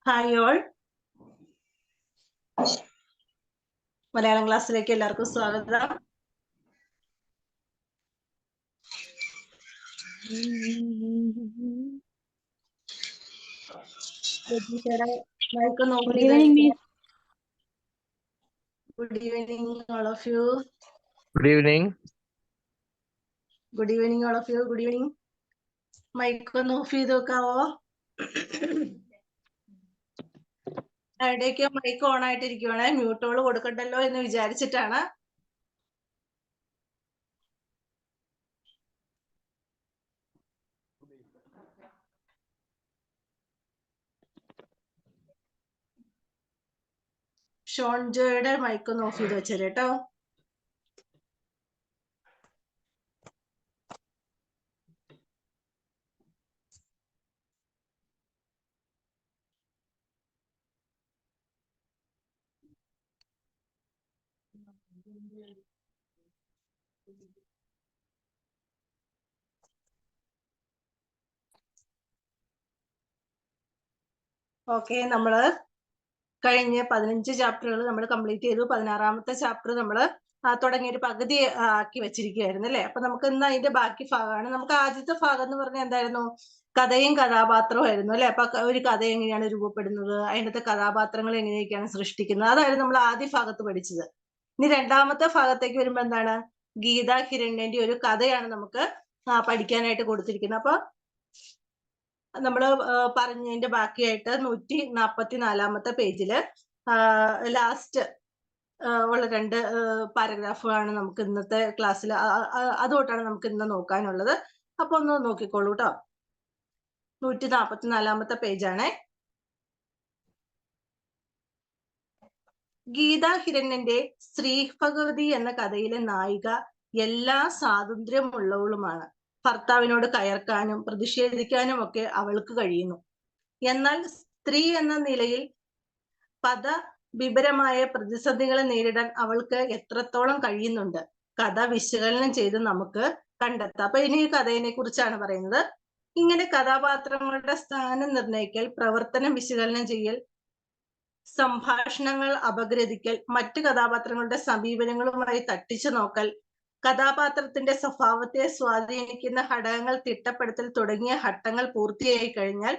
Hi all, Malayalam ക്ലാസ്സിലേക്ക് എല്ലാവർക്കും സ്വാഗതം. Good evening, all of you. Good evening. Good evening, all of you. Good evening. Mike ഒന്ന് off ചെയ്ത് നോക്കാവോ? എവിടേക്കോ മൈക്ക് ഓൺ ആയിട്ടിരിക്കുവാണ്. മ്യൂട്ടോള് കൊടുക്കണ്ടല്ലോ എന്ന് വിചാരിച്ചിട്ടാണ്. ഷോൺ ജോയുടെ മൈക്ക് ഒന്ന് ഓഫ് ചെയ്ത് വെച്ചേര് കേട്ടോ. ഓക്കെ, നമ്മള് കഴിഞ്ഞ 15 ചാപ്റ്ററുകൾ നമ്മൾ കംപ്ലീറ്റ് ചെയ്തു. 16ാമത്തെ ചാപ്റ്റർ നമ്മൾ തുടങ്ങിയൊരു പകുതി ആക്കി വെച്ചിരിക്കുകയായിരുന്നു അല്ലെ. അപ്പൊ നമുക്ക് ഇന്ന് അതിന്റെ ബാക്കി ഭാഗമാണ്. നമുക്ക് ആദ്യത്തെ ഭാഗം എന്ന് പറഞ്ഞാൽ എന്തായിരുന്നു? കഥയും കഥാപാത്രവും ആയിരുന്നു അല്ലെ. അപ്പൊ ഒരു കഥ എങ്ങനെയാണ് രൂപപ്പെടുന്നത്, അതിനകത്തെ കഥാപാത്രങ്ങൾ എങ്ങനെയൊക്കെയാണ് സൃഷ്ടിക്കുന്നത്, അതായിരുന്നു നമ്മൾ ആദ്യ ഭാഗത്ത് പഠിച്ചത്. ഇനി രണ്ടാമത്തെ ഭാഗത്തേക്ക് വരുമ്പോ എന്താണ്? ഗീതാ ഹിരണ്യന്റെ ഒരു കഥയാണ് നമുക്ക് പഠിക്കാനായിട്ട് കൊടുത്തിരിക്കുന്നത്. അപ്പൊ നമ്മള് പറഞ്ഞതിന്റെ ബാക്കിയായിട്ട് 144ാമത്തെ പേജില് ലാസ്റ്റ് ഉള്ള 2 പാരഗ്രാഫുകളാണ് നമുക്ക് ഇന്നത്തെ ക്ലാസ്സിൽ, അതുകൊണ്ടാണ് നമുക്ക് ഇന്ന് നോക്കാനുള്ളത്. അപ്പൊ ഒന്ന് നോക്കിക്കോളൂ കേട്ടോ. 144ാമത്തെ പേജാണേ. ഗീതാ ഹിരണ്യന്റെ ശ്രീ ഭഗവതി എന്ന കഥയിലെ നായിക എല്ലാ സ്വാതന്ത്ര്യമുള്ളവളുമാണ്. ഭർത്താവിനോട് കയർക്കാനും പ്രതിഷേധിക്കാനും ഒക്കെ അവൾക്ക് കഴിയുന്നു. എന്നാൽ സ്ത്രീ എന്ന നിലയിൽ വിപരമായ പ്രതിസന്ധികളെ നേരിടാൻ അവൾക്ക് എത്രത്തോളം കഴിയുന്നുണ്ട്? കഥ വിശകലനം ചെയ്ത് നമുക്ക് കണ്ടെത്താം. അപ്പൊ ഇനി ഈ കഥയെ കുറിച്ചാണ് പറയുന്നത്. ഇങ്ങനെ കഥാപാത്രങ്ങളുടെ സ്ഥാനം നിർണ്ണയിക്കൽ, പ്രവർത്തനം വിശകലനം ചെയ്യൽ, സംഭാഷണങ്ങൾ അപഗ്രഥിക്കൽ, മറ്റു കഥാപാത്രങ്ങളുടെ സമീപനങ്ങളുമായി തട്ടിച്ചു നോക്കൽ, കഥാപാത്രത്തിന്റെ സ്വഭാവത്തെ സ്വാധീനിക്കുന്ന ഘടകങ്ങൾ തിട്ടപ്പെടുത്തൽ തുടങ്ങിയ ഘട്ടങ്ങൾ പൂർത്തിയായി കഴിഞ്ഞാൽ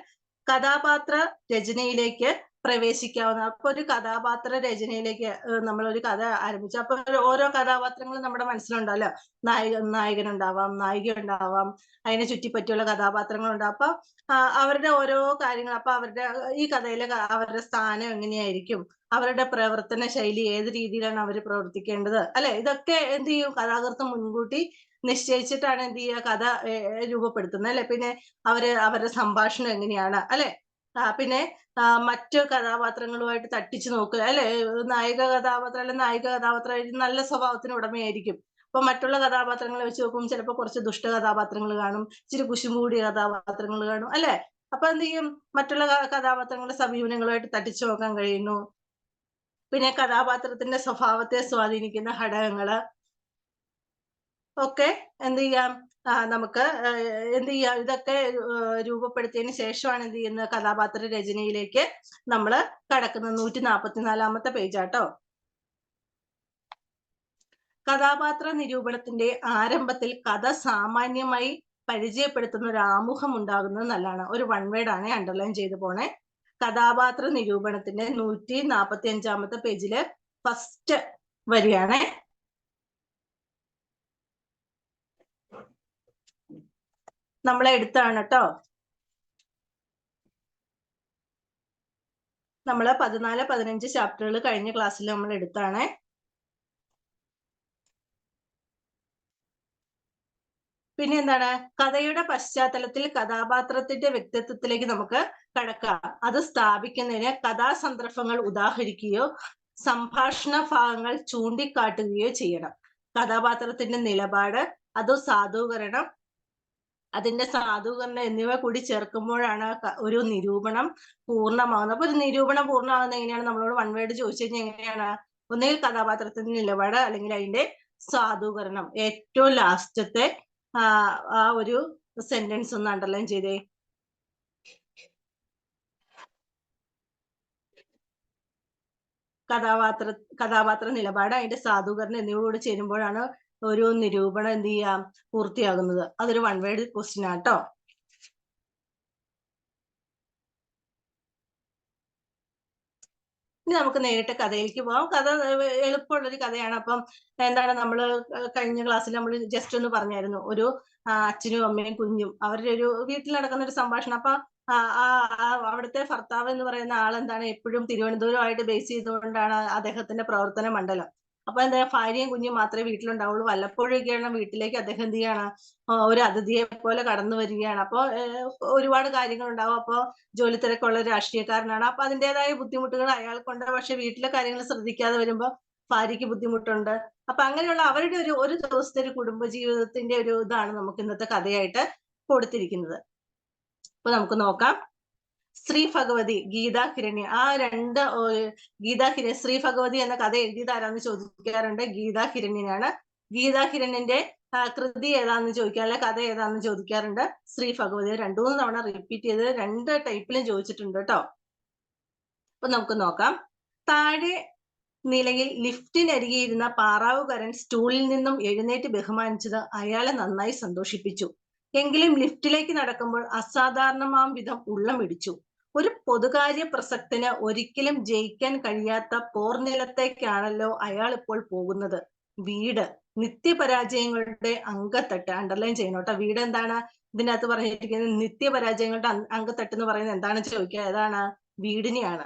കഥാപാത്ര രചനയിലേക്ക് പ്രവേശിക്കാവുന്ന. അപ്പൊ ഒരു കഥാപാത്ര രചനയിലേക്ക് നമ്മളൊരു കഥ ആരംഭിച്ചു. അപ്പൊ ഓരോ കഥാപാത്രങ്ങളും നമ്മുടെ മനസ്സിലുണ്ടല്ലോ. നായകനുണ്ടാവാം, നായിക ഉണ്ടാവാം, അതിനെ ചുറ്റിപ്പറ്റിയുള്ള കഥാപാത്രങ്ങളുണ്ടാവും. അപ്പൊ അവരുടെ ഓരോ കാര്യങ്ങൾ, അപ്പൊ അവരുടെ ഈ കഥയിലെ അവരുടെ സ്ഥാനം എങ്ങനെയായിരിക്കും, അവരുടെ പ്രവർത്തന ശൈലി ഏത് രീതിയിലാണ് അവർ പ്രവർത്തിക്കേണ്ടത്, അല്ലെ? ഇതൊക്കെ എന്ത് ചെയ്യും, കഥാകൃത്ത് മുൻകൂട്ടി നിശ്ചയിച്ചിട്ടാണ് എന്ത് ചെയ്യുക, കഥ രൂപപ്പെടുത്തുന്നത്, അല്ലെ? പിന്നെ അവരുടെ സംഭാഷണം എങ്ങനെയാണ്, അല്ലെ? പിന്നെ മറ്റു കഥാപാത്രങ്ങളുമായിട്ട് തട്ടിച്ചു നോക്കുക, അല്ലെ? നായിക കഥാപാത്രം അല്ലെ നായിക കഥാപാത്രം നല്ല സ്വഭാവത്തിന് ഉടമയായിരിക്കും. അപ്പൊ മറ്റുള്ള കഥാപാത്രങ്ങളെ വെച്ച് നോക്കുമ്പോൾ ചിലപ്പോൾ കുറച്ച് ദുഷ്ട കഥാപാത്രങ്ങൾ കാണും, ഇച്ചിരി കുശുമ്പ് കൂടിയ കഥാപാത്രങ്ങൾ കാണും, അല്ലെ? അപ്പൊ എന്ത് ചെയ്യും, മറ്റുള്ള കഥാപാത്രങ്ങളുടെ സമീപനങ്ങളുമായിട്ട് തട്ടിച്ചു നോക്കാൻ കഴിയുന്നു. പിന്നെ കഥാപാത്രത്തിന്റെ സ്വഭാവത്തെ സ്വാധീനിക്കുന്ന ഘടകങ്ങള് ഒക്കെ എന്ത് ചെയ്യാം, നമുക്ക് എന്ത് ചെയ്യാം, ഇതൊക്കെ രൂപപ്പെടുത്തിയതിന് ശേഷമാണ് എന്ത് ചെയ്യുന്നത്, കഥാപാത്ര രചനയിലേക്ക് നമ്മൾ കടക്കുന്നത്. 144-ാമത്തെ പേജാട്ടോ. കഥാപാത്ര നിരൂപണത്തിന്റെ ആരംഭത്തിൽ കഥ സാമാന്യമായി പരിചയപ്പെടുത്തുന്ന ഒരു ആമുഖം ഉണ്ടാകുന്നത് നല്ലതാണ്. ഒരു വൺ വേർഡ് ആണ് അണ്ടർലൈൻ ചെയ്ത് പോണേ. കഥാപാത്ര നിരൂപണത്തിന്റെ 145-ാമത്തെ പേജില് ഫസ്റ്റ് വരിയാണേ. നമ്മളെ എടുത്താണ് കേട്ടോ. നമ്മള് 14-15 ചാപ്റ്ററുകൾ കഴിഞ്ഞ ക്ലാസ്സിൽ നമ്മൾ എടുത്താണ്. പിന്നെ എന്താണ്, കഥയുടെ പശ്ചാത്തലത്തിൽ കഥാപാത്രത്തിന്റെ വ്യക്തിത്വത്തിലേക്ക് നമുക്ക് കടക്കാം. അത് സ്ഥാപിക്കുന്നതിന് കഥാസന്ദർഭങ്ങൾ ഉദാഹരിക്കുകയോ സംഭാഷണ ഭാഗങ്ങൾ ചൂണ്ടിക്കാട്ടുകയോ ചെയ്യണം. കഥാപാത്രത്തിന്റെ നിലപാട്, അത് സാധൂകരണം, അതിന്റെ സാധൂകരണം എന്നിവ കൂടി ചേർക്കുമ്പോഴാണ് ഒരു നിരൂപണം പൂർണ്ണമാകുന്നത്. അപ്പൊ ഒരു നിരൂപണം പൂർണ്ണമാകുന്നത് എങ്ങനെയാണ്, നമ്മളോട് വൺ വേർഡ് ചോദിച്ചു കഴിഞ്ഞാൽ എങ്ങനെയാണ്, ഒന്നുകിൽ കഥാപാത്രത്തിന്റെ നിലപാട് അല്ലെങ്കിൽ അതിന്റെ സാധൂകരണം. ഏറ്റവും ലാസ്റ്റത്തെ ആ ഒരു സെന്റൻസ് ഒന്ന് അണ്ടർലൈൻ ചെയ്തേ. കഥാപാത്ര നിലപാട്, അതിന്റെ സാധൂകരണം എന്നിവ കൂടി ചേരുമ്പോഴാണ് ഒരു നിരൂപണം എന്ത് ചെയ്യാം, പൂർത്തിയാകുന്നത്. അതൊരു വൺ വേർഡ് ക്വസ്റ്റ്യൻ ആട്ടോ. ഇനി നമുക്ക് നേരിട്ട് കഥയിലേക്ക് പോകാം. കഥ എളുപ്പമുള്ളൊരു കഥയാണ്. അപ്പം എന്താണ്, നമ്മള് കഴിഞ്ഞ ക്ലാസ്സിൽ നമ്മൾ ജസ്റ്റ് ഒന്ന് പറഞ്ഞായിരുന്നു, ഒരു അച്ഛനും അമ്മയും കുഞ്ഞും അവരുടെ ഒരു വീട്ടിൽ നടക്കുന്ന ഒരു സംഭാഷണം. അപ്പൊ അവിടുത്തെ ഭർത്താവ് എന്ന് പറയുന്ന ആളെന്താണ്, എപ്പോഴും തിരുവനന്തപുരമായിട്ട് ബേസ് ചെയ്തുകൊണ്ടാണ് അദ്ദേഹത്തിന്റെ പ്രവർത്തന മണ്ഡലം. അപ്പൊ എന്താ, ഭാര്യയും കുഞ്ഞും മാത്രമേ വീട്ടിലുണ്ടാവുള്ളൂ. വല്ലപ്പോഴൊക്കെയാണ് വീട്ടിലേക്ക് അദ്ദേഹം എന്ത് ചെയ്യാണ്, ഒരു അതിഥിയെ പോലെ കടന്നു വരികയാണ്. അപ്പൊ ഒരുപാട് കാര്യങ്ങൾ ഉണ്ടാവും. അപ്പൊ ജോലി തിരക്കുള്ള രാഷ്ട്രീയക്കാരനാണ്. അപ്പൊ അതിൻ്റെതായ ബുദ്ധിമുട്ടുകൾ അയാൾക്കുണ്ട്. പക്ഷെ വീട്ടിലെ കാര്യങ്ങൾ ശ്രദ്ധിക്കാതെ വരുമ്പോൾ ഭാര്യയ്ക്ക് ബുദ്ധിമുട്ടുണ്ട്. അപ്പൊ അങ്ങനെയുള്ള അവരുടെ ഒരു ദിവസത്തെ ഒരു കുടുംബ ജീവിതത്തിന്റെ ഒരു ഇതാണ് നമുക്ക് ഇന്നത്തെ കഥയായിട്ട് കൊടുത്തിരിക്കുന്നത്. അപ്പൊ നമുക്ക് നോക്കാം. ശ്രീ ഭഗവതി, ഗീതാ ഹിരണ്യ, ആ രണ്ട് ഗീതാ ഹിരണ്യ, ശ്രീ ഭഗവതി എന്ന കഥ എഴുതിയത് ആരാന്ന് ചോദിക്കാറുണ്ട്. ഗീതാ ഹിരണ്യനാണ്. ഗീതാ ഹിരണ്യന്റെ കൃതി ഏതാന്ന് ചോദിക്കാം, അല്ലെ കഥ ഏതാന്ന് ചോദിക്കാറുണ്ട്. ശ്രീ ഭഗവതി 2-3 തവണ റിപ്പീറ്റ് ചെയ്ത് 2 ടൈപ്പിലും ചോദിച്ചിട്ടുണ്ട് കേട്ടോ. അപ്പൊ നമുക്ക് നോക്കാം. താഴെ നിലയിൽ ലിഫ്റ്റിനരികെ ഇരുന്ന പാറാവുകാരൻ സ്റ്റൂളിൽ നിന്നും എഴുന്നേറ്റ് ബഹുമാനിച്ചത് അയാളെ നന്നായി സന്തോഷിപ്പിച്ചു. എങ്കിലും ലിഫ്റ്റിലേക്ക് നടക്കുമ്പോൾ അസാധാരണമാം വിധം ഉള്ളമിടിച്ചു. ഒരു പൊതുകാര്യ പ്രസക്തന് ഒരിക്കലും ജയിക്കാൻ കഴിയാത്ത പോർനിലത്തേക്കാണല്ലോ അയാൾ ഇപ്പോൾ പോകുന്നത്. വീട്, നിത്യപരാജയങ്ങളുടെ അങ്കത്തട്ട്. അണ്ടർലൈൻ ചെയ്യണോട്ടോ. വീട് എന്താണ് ഇതിനകത്ത് പറഞ്ഞിരിക്കുന്നത്, നിത്യപരാജയങ്ങളുടെ അങ്കത്തട്ട് എന്ന് പറയുന്നത് എന്താണെന്ന് ചോദിക്കുക, ഏതാണ്, വീടിനെയാണ്.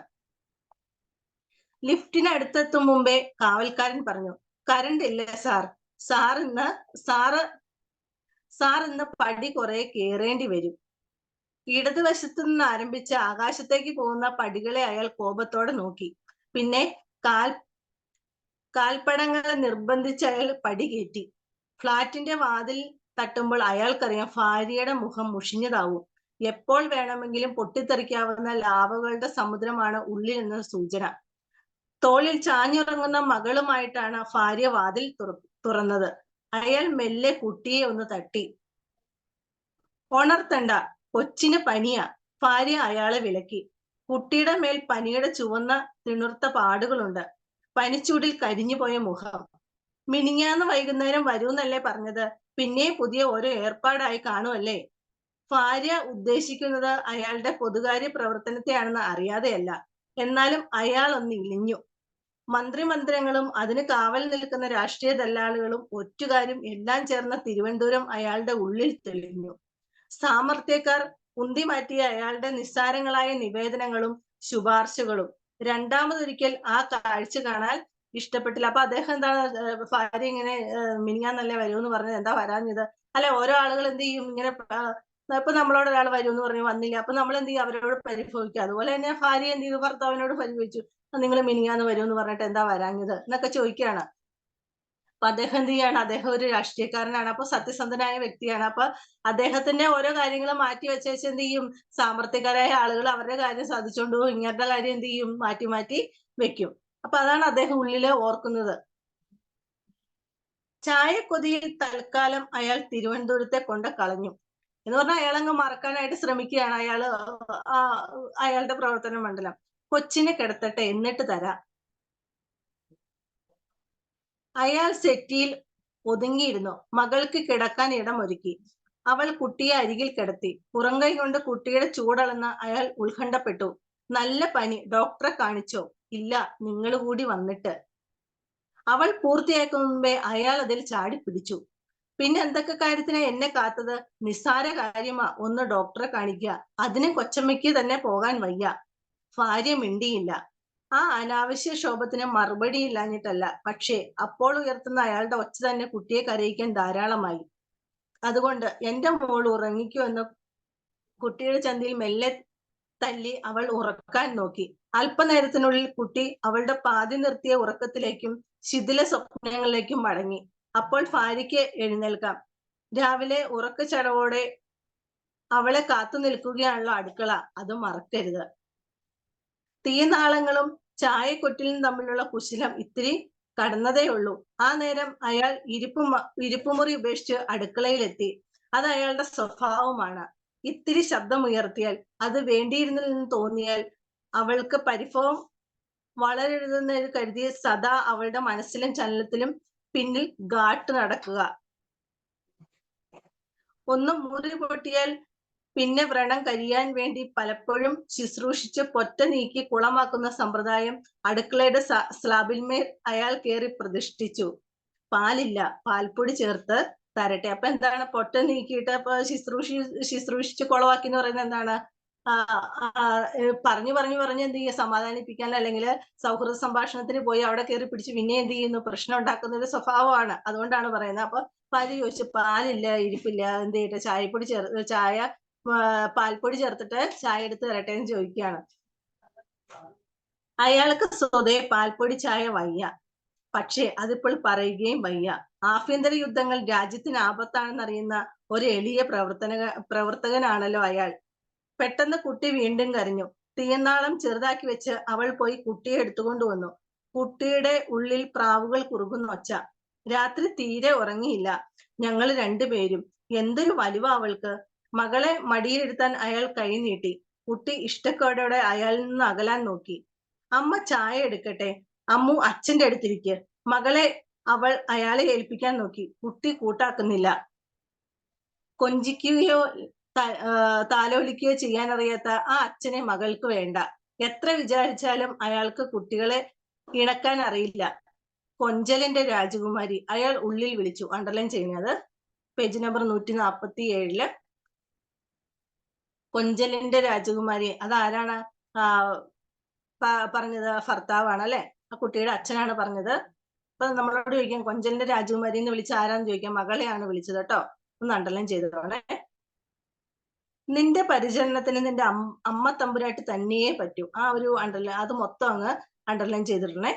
ലിഫ്റ്റിന് അടുത്തെത്തും മുമ്പേ കാവൽക്കാരൻ പറഞ്ഞു, കറണ്ട് ഇല്ല സാർ. സാർ ഇന്ന് പടി കുറെ കേറേണ്ടി വരും. ഇടതുവശത്തു നിന്ന് ആരംഭിച്ച് ആകാശത്തേക്ക് പോകുന്ന പടികളെ അയാൾ കോപത്തോടെ നോക്കി. പിന്നെ കാൽപ്പടങ്ങളെ നിർബന്ധിച്ച് അയാൾ പടി കയറ്റി. ഫ്ളാറ്റിന്റെ വാതിൽ തട്ടുമ്പോൾ അയാൾക്കറിയാം ഭാര്യയുടെ മുഖം മുഷിഞ്ഞതാവും. എപ്പോൾ വേണമെങ്കിലും പൊട്ടിത്തെറിക്കാവുന്ന ലാവകളുടെ സമുദ്രമാണ് ഉള്ളിൽ എന്ന സൂചന. തോളിൽ ചാഞ്ഞുറങ്ങുന്ന മകളുമായിട്ടാണ് ഭാര്യ വാതിൽ തുറന്നത്. അയാൾ മെല്ലെ കുട്ടിയെ ഒന്ന് തട്ടി. ഉണർത്തണ്ട, കൊച്ചിന് പനിയാ. ഭാര്യ അയാളെ വിലക്കി. കുട്ടിയുടെ മേൽ പനിയുടെ ചുവന്ന തിണുർത്ത പാടുകളുണ്ട്. പനിച്ചൂടിൽ കരിഞ്ഞുപോയ മുഖം. മിനിഞ്ഞാന്ന് വൈകുന്നേരം വരൂന്നല്ലേ പറഞ്ഞത്, പിന്നെ പുതിയ ഓരോ ഏർപ്പാടായി കാണുമല്ലേ. ഭാര്യ ഉദ്ദേശിക്കുന്നത് അയാളുടെ പൊതുകാര്യ പ്രവർത്തനത്തെയാണെന്ന് അറിയാതെയല്ല. എന്നാലും അയാൾ ഒന്ന് ഇളിഞ്ഞു. മന്ത്രിമന്ദിരങ്ങളും അതിന് കാവൽ നിൽക്കുന്ന രാഷ്ട്രീയ ദല്ലാളുകളും ഒറ്റുകാരും എല്ലാം ചേർന്ന തിരുവനന്തപുരം അയാളുടെ ഉള്ളിൽ തെളിഞ്ഞു. സാമർത്ഥ്യക്കാർ ഉന്തിമാറ്റിയ അയാളുടെ നിസ്സാരങ്ങളായ നിവേദനങ്ങളും ശുപാർശകളും രണ്ടാമതൊരിക്കൽ ആ കാഴ്ച കാണാൻ ഇഷ്ടപ്പെട്ടില്ല. അപ്പൊ അദ്ദേഹം എന്താണ്, ഭാര്യ ഇങ്ങനെ മിനിങ്ങാന്നല്ലേ വരുമെന്ന് പറഞ്ഞത്, എന്താ വരാഞ്ഞത്? അല്ലെ, ഓരോ ആളുകൾ എന്ത് ചെയ്യും, ഇങ്ങനെ ഇപ്പൊ നമ്മളോട് ഒരാൾ വരുമെന്ന് പറഞ്ഞു വന്നില്ല, അപ്പൊ നമ്മൾ എന്ത് ചെയ്യും, അവരോട് പരിഭവിക്കുക. അതുപോലെ തന്നെ ഭാര്യ എന്ത് ചെയ്തു, ഭർത്താവിനോട് പരിഭവിച്ചു. നിങ്ങൾ മിനിങ്ങാന്ന് വരുമെന്ന് പറഞ്ഞിട്ട് എന്താ വരാഞ്ഞത് എന്നൊക്കെ ചോദിക്കുകയാണ്. അപ്പൊ അദ്ദേഹം എന്ത് ചെയ്യാണ്, അദ്ദേഹം ഒരു രാഷ്ട്രീയക്കാരനാണ്, അപ്പൊ സത്യസന്ധനായ വ്യക്തിയാണ്. അപ്പൊ അദ്ദേഹത്തിന്റെ ഓരോ കാര്യങ്ങളും മാറ്റി വെച്ചേച്ച് എന്ത് ചെയ്യും, സാമർത്ഥ്യക്കാരായ ആളുകൾ അവരുടെ കാര്യം സാധിച്ചുകൊണ്ട് പോകും, ഇങ്ങനത്തെ കാര്യം എന്ത് ചെയ്യും, മാറ്റി മാറ്റി വെക്കും. അപ്പൊ അതാണ് അദ്ദേഹം ഉള്ളില് ഓർക്കുന്നത്. ചായക്കൊതിയിൽ തൽക്കാലം അയാൾ തിരുവനന്തപുരത്തെ കൊണ്ട് കളഞ്ഞു എന്ന് പറഞ്ഞാൽ അയാൾ അങ്ങ് മറക്കാനായിട്ട് ശ്രമിക്കുകയാണ്. അയാളുടെ പ്രവർത്തന മണ്ഡലം. കൊച്ചിനെ കിടത്തട്ടെ എന്നിട്ട് തരാം. അയാൾ സെറ്റിയിൽ ഒതുങ്ങിയിരുന്നു. മകൾക്ക് കിടക്കാൻ ഇടമൊരുക്കി. അവൾ കുട്ടിയെ അരികിൽ കിടത്തി. പുറംകൈ കൊണ്ട് കുട്ടിയുടെ ചൂടളന്ന് അയാൾ ഉത്കണ്ഠപ്പെട്ടു. നല്ല പനി, ഡോക്ടറെ കാണിച്ചോ? ഇല്ല, നിങ്ങൾ കൂടി വന്നിട്ട്. അവൾ പൂർത്തിയാക്കും മുമ്പേ അയാൾ അതിൽ ചാടി പിടിച്ചു. പിന്നെ എന്തൊക്കെ കാര്യത്തിനാ എന്നെ കാത്തത്? നിസ്സാര കാര്യമാ, ഒന്ന് ഡോക്ടറെ കാണിക്കുക. അതിന് കൊച്ചമ്മയ്ക്ക് തന്നെ പോകാൻ വയ്യ. ഭാര്യ മിണ്ടിയില്ല. ആ അനാവശ്യ ശോഭത്തിന് മറുപടിയില്ലാഞ്ഞിട്ടല്ല, പക്ഷേ അപ്പോൾ ഉയർത്തുന്ന അയാളുടെ ഒച്ച തന്നെ കുട്ടിയെ കരയിക്കാൻ ധാരാളമായി. അതുകൊണ്ട് എന്റെ മോൾ ഉറങ്ങിക്കോ എന്ന് കുട്ടിയുടെ ചന്തിയിൽ മെല്ലെ തല്ലി അവൾ ഉറക്കാൻ നോക്കി. അല്പനേരത്തിനുള്ളിൽ കുട്ടി അവളുടെ പാതി നിർത്തിയ ഉറക്കത്തിലേക്കും ശിഥില സ്വപ്നങ്ങളിലേക്കും മടങ്ങി. അപ്പോൾ ഭാര്യയ്ക്ക് എഴുന്നേൽക്കാം. രാവിലെ ഉറക്കച്ചടവോടെ അവളെ കാത്തു നിൽക്കുകയാണല്ലോ അടുക്കള, അത് മറക്കരുത്. തീനാളങ്ങളും ചായക്കൊട്ടിലും തമ്മിലുള്ള കുശലം ഇത്തിരി കടന്നതേയുള്ളൂ. ആ നേരം അയാൾ ഇരിപ്പുമുറി ഉപേക്ഷിച്ച് അടുക്കളയിലെത്തി. അത് അയാളുടെ സ്വഭാവമാണ്. ഇത്തിരി ശബ്ദമുയർത്തിയാൽ, അത് വേണ്ടിയിരുന്നില്ലെന്ന് തോന്നിയാൽ, അവൾക്ക് പരിഭവം വളരരുതെന്ന് കരുതി സദാ അവളുടെ മനസ്സിലും ചലനത്തിലും പിന്നിൽ ഗാട്ട് നടക്കുക. ഒന്ന് മുറി പൊട്ടിയാൽ പിന്നെ വ്രണം കരിയാൻ വേണ്ടി പലപ്പോഴും ശുശ്രൂഷിച്ച് പൊറ്റ നീക്കി കുളമാക്കുന്ന സമ്പ്രദായം അടുക്കളയുടെ സ്ലാബിന്മേൽ അയാൾ കയറി പ്രതിഷ്ഠിച്ചു. പാലില്ല, പാൽപ്പൊടി ചേർത്ത് തരട്ടെ. അപ്പൊ എന്താണ്, പൊറ്റ നീക്കിയിട്ട് അപ്പൊ ശുശ്രൂഷിച്ച് കുളമാക്കി എന്ന് പറയുന്നത് എന്താണ്, പറഞ്ഞു പറഞ്ഞു പറഞ്ഞ് എന്ത് ചെയ്യുക, സമാധാനിപ്പിക്കാൻ അല്ലെങ്കിൽ സൗഹൃദ സംഭാഷണത്തിന് പോയി അവിടെ കയറി പിടിച്ച് പിന്നെ എന്ത് ചെയ്യുന്നു, പ്രശ്നം ഉണ്ടാക്കുന്ന ഒരു സ്വഭാവമാണ്. അതുകൊണ്ടാണ് പറയുന്നത്. അപ്പൊ ഭാര്യ ചോദിച്ചു, പാലില്ല, ഇരിപ്പില്ല, എന്ത് ചെയ്യട്ടെ, പാൽപ്പൊടി ചേർത്തിട്ട് ചായ എടുത്ത് തരട്ടെ എന്ന് ചോദിക്കുകയാണ്. അയാൾക്ക് സ്വതേ പാൽപ്പൊടി ചായ വയ്യ. പക്ഷേ അതിപ്പോൾ പറയുകയും വയ്യ. ആഭ്യന്തര യുദ്ധങ്ങൾ രാജ്യത്തിന് ആപത്താണെന്നറിയുന്ന ഒരു എളിയ പ്രവർത്തകനാണല്ലോ അയാൾ. പെട്ടെന്ന് കുട്ടി വീണ്ടും കരഞ്ഞു. തീയന്നാളം ചെറുതാക്കി വെച്ച് അവൾ പോയി കുട്ടിയെ എടുത്തുകൊണ്ട് വന്നു. കുട്ടിയുടെ ഉള്ളിൽ പ്രാവുകൾ കുറുകുന്ന ഒച്ച. രാത്രി തീരെ ഉറങ്ങിയില്ല ഞങ്ങൾ രണ്ടുപേരും. എന്തൊരു വലിവ അവൾക്ക്. മകളെ മടിയിലിരുത്താൻ അയാൾ കൈ നീട്ടി. കുട്ടി ഇഷ്ടക്കേടോടെ അയാളിൽ നിന്ന് അകലാൻ നോക്കി. അമ്മ ചായ എടുക്കട്ടെ? അമ്മു അച്ഛന്റെ അടുത്തിരിക്ക്. മകളെ അവൾ അയാളെ ഏൽപ്പിക്കാൻ നോക്കി. കുട്ടി കൂട്ടാക്കുന്നില്ല. കൊഞ്ചിക്കുകയോ താലോലിക്കുകയോ ചെയ്യാനറിയാത്ത ആ അച്ഛനെ മകൾക്ക് വേണ്ട. എത്ര വിചാരിച്ചാലും അയാൾക്ക് കുട്ടികളെ ഇണക്കാൻ അറിയില്ല. കൊഞ്ചലിന്റെ രാജകുമാരി, അയാൾ ഉള്ളിൽ വിളിച്ചു. അണ്ടർലൈൻ ചെയ്യുന്നത് പേജ് നമ്പർ 147. കൊഞ്ചലിന്റെ രാജകുമാരി, അതാരാണ് പറഞ്ഞത്? ഭർത്താവാണ് അല്ലെ, ആ കുട്ടിയുടെ അച്ഛനാണ് പറഞ്ഞത്. അപ്പൊ നമ്മളോട് ചോദിക്കാം, കൊഞ്ചലിന്റെ രാജകുമാരി എന്ന് വിളിച്ച ആരാന്ന് ചോദിക്കാം. മകളെയാണ് വിളിച്ചത് കേട്ടോ. ഒന്ന് അണ്ടർലൈൻ ചെയ്തോണേ. നിന്റെ പരിചരണത്തിന് നിന്റെ അമ്മ തമ്പുരാട്ടി തന്നെയേ പറ്റൂ. ആ ഒരു അണ്ടർലൈൻ, അത് മൊത്തം അങ്ങ് അണ്ടർലൈൻ ചെയ്തിടണേ.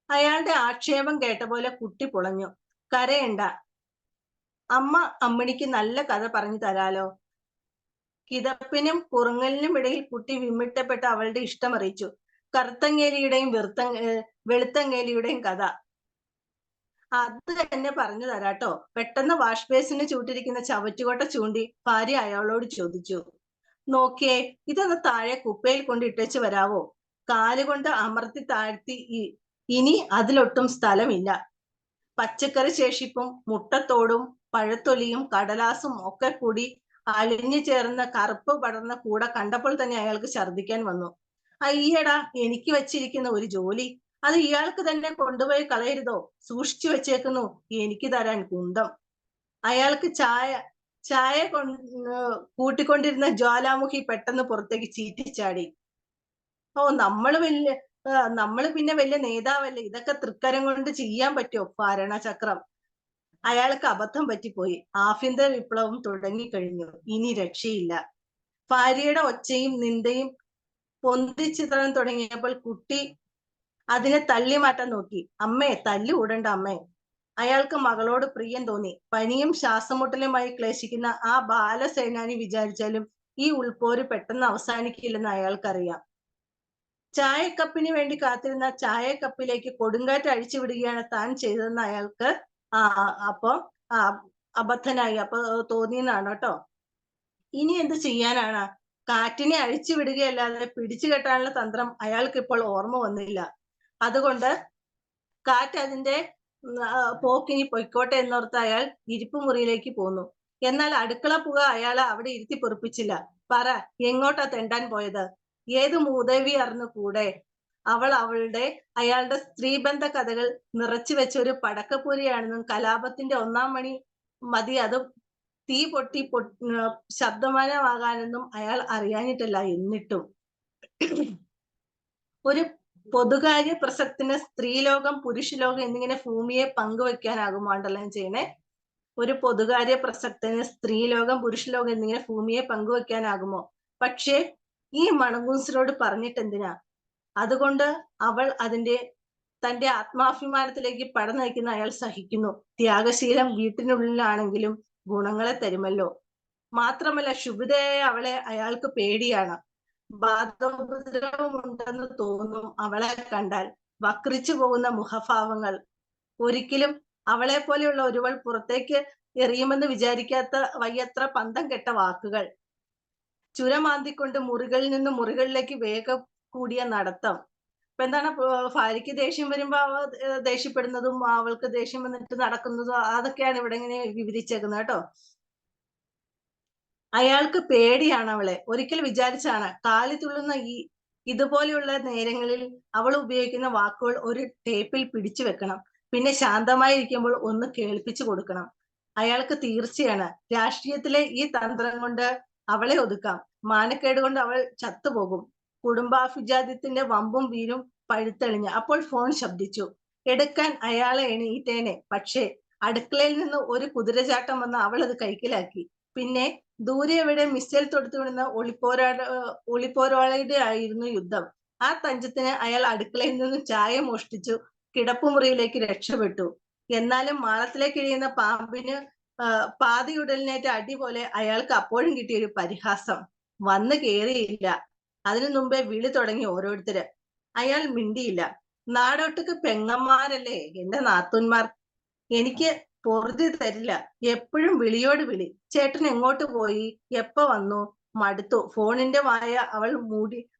അയാളുടെ ആക്ഷേപം കേട്ട പോലെ കുട്ടി പുളഞ്ഞു. കരയണ്ട, അമ്മ അമ്മിണിക്ക് നല്ല കഥ പറഞ്ഞു തരാലോ. കിതപ്പിനും കുറുങ്ങലിനും ഇടയിൽ കുട്ടി വിമ്മിട്ടപ്പെട്ട അവളുടെ ഇഷ്ടം അറിയിച്ചു. കറുത്തങ്ങേലിയുടെയും വെളുത്തങ്ങേലിയുടെയും കഥ. അത് തന്നെ പറഞ്ഞു തരാട്ടോ. പെട്ടെന്ന് വാഷ് ബേസിന് ചൂട്ടിരിക്കുന്ന ചവറ്റുകൊട്ട ചൂണ്ടി ഭാര്യ അയാളോട് ചോദിച്ചു. നോക്കിയേ, ഇതൊന്ന് താഴെ കുപ്പയിൽ കൊണ്ട് ഇട്ടേച്ച് വരാവോ? കാലുകൊണ്ട് അമർത്തി താഴ്ത്തി. ഇനി അതിലൊട്ടും സ്ഥലമില്ല. പച്ചക്കറി ശേഷിപ്പും മുട്ടത്തോടും പഴത്തൊലിയും കടലാസും ഒക്കെ കൂടി അലിഞ്ഞു ചേർന്ന കറുപ്പ് പടർന്ന കൂട കണ്ടപ്പോൾ തന്നെ അയാൾക്ക് ഛർദ്ദിക്കാൻ വന്നു. അയ്യടാ, എനിക്ക് വച്ചിരിക്കുന്ന ഒരു ജോലി, അത് ഇയാൾക്ക് തന്നെ കൊണ്ടുപോയി കളയരുതോ? സൂക്ഷിച്ചു വെച്ചേക്കുന്നു എനിക്ക് തരാൻ കുന്തം. അയാൾക്ക് ചായ കൂട്ടിക്കൊണ്ടിരുന്ന ജ്വാലാമുഖി പെട്ടെന്ന് പുറത്തേക്ക് ചീറ്റിച്ചാടി. ഓ, നമ്മള് പിന്നെ വലിയ നേതാവല്ലേ, ഇതൊക്കെ തൃക്കരം കൊണ്ട് ചെയ്യാൻ പറ്റുമോ? ഭരണചക്രം. അയാൾക്ക് അബദ്ധം പറ്റിപ്പോയി. ആഭ്യന്തര വിപ്ലവം തുടങ്ങിക്കഴിഞ്ഞു. ഇനി രക്ഷയില്ല. ഭാര്യയുടെ ഒച്ചയും നിന്ദയും പൊന്തിച്ചിത്രം തുടങ്ങിയപ്പോൾ കുട്ടി അതിനെ തള്ളി മാറ്റാൻ നോക്കി. അമ്മേ, തല്ലി കൂടണ്ട അമ്മേ. അയാൾക്ക് മകളോട് പ്രിയം തോന്നി. പനിയും ശ്വാസമുട്ടലുമായി ക്ലേശിക്കുന്ന ആ ബാലസേനാനി വിചാരിച്ചാലും ഈ ഉൾപ്പോര് പെട്ടെന്ന് അവസാനിക്കില്ലെന്ന് അയാൾക്കറിയാം. ചായക്കപ്പിന് വേണ്ടി കാത്തിരുന്ന ചായക്കപ്പിലേക്ക് കൊടുങ്കാറ്റ് അഴിച്ചു വിടുകയാണ് താൻ ചെയ്തതെന്ന് അയാൾക്ക് അപ്പൊ അബദ്ധനായി അപ്പൊ തോന്നിയെന്നാണ് കേട്ടോ. ഇനി എന്ത് ചെയ്യാനാണ്? കാറ്റിനെ അഴിച്ചു വിടുകയല്ലാതെ പിടിച്ചു കെട്ടാനുള്ള തന്ത്രം അയാൾക്ക് ഇപ്പോൾ ഓർമ്മ വന്നില്ല. അതുകൊണ്ട് കാറ്റ് അതിന്റെ പോക്കിനി പൊയ്ക്കോട്ടെ എന്നോർത്ത് അയാൾ ഇരിപ്പ് മുറിയിലേക്ക് പോന്നു. എന്നാൽ അടുക്കള പുക അയാളെ അവിടെ ഇരുത്തി പൊറിപ്പിച്ചില്ല. പറ, എങ്ങോട്ടാ തെണ്ടാൻ പോയത്? ഏത് മൂദേവി അറിഞ്ഞു കൂടെ? അയാളുടെ സ്ത്രീബന്ധ കഥകൾ നിറച്ചു വെച്ച ഒരു പടക്കപ്പൂരിയാണെന്നും കലാപത്തിന്റെ ഒന്നാം മണി മതി അത് തീ പൊട്ടി ശബ്ദമാനമാകാനെന്നും അയാൾ അറിയാഞ്ഞിട്ടല്ല. എന്നിട്ടും ഒരു പൊതുകാര്യ പ്രസക്തിന് സ്ത്രീലോകം പുരുഷലോകം എന്നിങ്ങനെ ഭൂമിയെ പങ്കുവെക്കാനാകുമോ അണ്ടർലൈൻ ചെയ്യണേ? ഒരു പൊതുകാര്യ പ്രസക്തിന് സ്ത്രീലോകം പുരുഷലോകം എന്നിങ്ങനെ ഭൂമിയെ പങ്കുവെക്കാനാകുമോ? പക്ഷേ ഈ മണങ്കൂസിനോട് പറഞ്ഞിട്ട് എന്തിനാ? അതുകൊണ്ട് അവൾ തന്റെ ആത്മാഭിമാനത്തിലേക്ക് പടനയിക്കുന്ന അയാൾ സഹിക്കുന്നു. ത്യാഗശീലം വീട്ടിനുള്ളിലാണെങ്കിലും ഗുണങ്ങളെ തരുമല്ലോ. മാത്രമല്ല ശുഭിതയായ അവളെ അയാൾക്ക് പേടിയാണ്. ബാധോപദ്രവമുണ്ടെന്ന് തോന്നും അവളെ കണ്ടാൽ. വക്രിച്ചു പോകുന്ന മുഖഭാവങ്ങൾ. ഒരിക്കലും അവളെ പോലെയുള്ള ഒരുവൾ പുറത്തേക്ക് എറിയുമെന്ന് വിചാരിക്കാത്ത വയ്യത്ര പന്തം കെട്ട വാക്കുകൾ. ചുരമാന്തിക്കൊണ്ട് മുറികളിൽ നിന്ന് മുറികളിലേക്ക് വേഗം കൂടിയ നടത്തം. ഇപ്പൊ എന്താണ്, ഭാര്യയ്ക്ക് ദേഷ്യം വരുമ്പോ ദേഷ്യപ്പെടുന്നതും അവൾക്ക് ദേഷ്യം വന്നിട്ട് നടക്കുന്നതും അതൊക്കെയാണ് ഇവിടെ ഇങ്ങനെ വിവരിച്ചേക്കുന്നത് കേട്ടോ. അയാൾക്ക് പേടിയാണ് അവളെ. ഒരിക്കൽ വിചാരിച്ചാണ് കാലി തുള്ളുന്ന ഇതുപോലെയുള്ള നേരങ്ങളിൽ അവൾ ഉപയോഗിക്കുന്ന വാക്കുകൾ ഒരു ടേപ്പിൽ പിടിച്ചു വെക്കണം. പിന്നെ ശാന്തമായിരിക്കുമ്പോൾ ഒന്ന് കേൾപ്പിച്ചു കൊടുക്കണം. അയാൾക്ക് തീർച്ചയാണ് രാഷ്ട്രീയത്തിലെ ഈ തന്ത്രം കൊണ്ട് അവളെ ഒതുക്കാം. മാനക്കേട് കൊണ്ട് അവൾ ചത്തുപോകും. കുടുംബാഭിജാത്യത്തിന്റെ വമ്പും വീരും പഴുത്തെളിഞ്ഞ്. അപ്പോൾ ഫോൺ ശബ്ദിച്ചു. എടുക്കാൻ അയാളെ എണീറ്റേനെ. പക്ഷേ അടുക്കളയിൽ നിന്ന് ഒരു കുതിരചാട്ടം വന്ന് അവൾ അത് കൈക്കലാക്കി. പിന്നെ ദൂരെ എവിടെ മിസൈൽ തൊടുത്തു വിടുന്ന ഒളിപ്പോരാളിയുടെ ആയിരുന്നു യുദ്ധം. ആ തഞ്ചത്തിന് അയാൾ അടുക്കളയിൽ നിന്നും ചായ മോഷ്ടിച്ചു കിടപ്പുമുറിയിലേക്ക് രക്ഷപ്പെട്ടു. എന്നാലും മാളത്തിലേക്ക് എഴിയുന്ന പാമ്പിന് പാതിയുടലിനേറ്റ അടി പോലെ അയാൾക്ക് അപ്പോഴും കിട്ടിയ ഒരു പരിഹാസം. വന്നു കേറിയില്ല. അതിനു മുമ്പേ വിളി തുടങ്ങി ഓരോരുത്തര്. അയാൾ മിണ്ടിയില്ല. നാടൊട്ടുക്ക് പെങ്ങന്മാരല്ലേ എന്റെ നാത്തൂന്മാർ. എനിക്ക് പൊറുതി തരില്ല. എപ്പോഴും വിളിയോട് വിളി. ചേട്ടൻ എങ്ങോട്ട് പോയി? എപ്പ വന്നു? മടുത്തു. ഫോണിന്റെ വായ അവൾ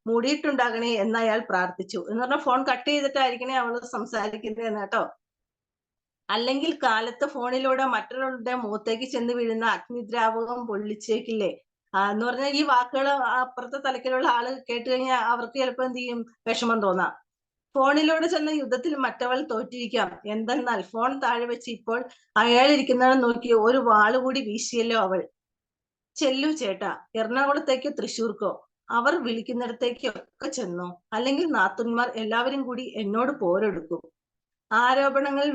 മൂടിയിട്ടുണ്ടാകണേ എന്ന് അയാൾ പ്രാർത്ഥിച്ചു. എന്ന് പറഞ്ഞാൽ ഫോൺ കട്ട് ചെയ്തിട്ടായിരിക്കണേ അവൾ സംസാരിക്കുന്നത് കേട്ടോ. അല്ലെങ്കിൽ കാലത്ത് ഫോണിലൂടെ മറ്റൊരാളുടെ മുഖത്തേക്ക് ചെന്ന് വീഴുന്ന അഗ്നിദ്രാവകം പൊള്ളിച്ചേക്കില്ലേ? എന്ന് പറഞ്ഞാൽ ഈ വാക്കുകൾ അപ്പുറത്തെ തലക്കിലുള്ള ആള് കേട്ട് കഴിഞ്ഞാൽ അവർക്ക് ചിലപ്പോൾ എന്ത് ചെയ്യും? വിഷമം തോന്നാം. ഫോണിലൂടെ ചെന്ന യുദ്ധത്തിൽ മറ്റവൾ തോറ്റിരിക്കാം. എന്തെന്നാൽ ഫോൺ താഴെ വെച്ച് ഇപ്പോൾ അയാളിരിക്കുന്നവൻ നോക്കി ഒരു വാള് കൂടി വീശിയല്ലോ അവൾ. ചെല്ലു ചേട്ടാ, എറണാകുളത്തേക്കോ തൃശ്ശൂർക്കോ. അവർ വിളിക്കുന്നിടത്തേക്ക് ഒക്കെ ചെന്നോ. അല്ലെങ്കിൽ നാത്തുന്മാർ എല്ലാവരും കൂടി എന്നോട് പോരെടുക്കും. ആരോപണങ്ങളിൽ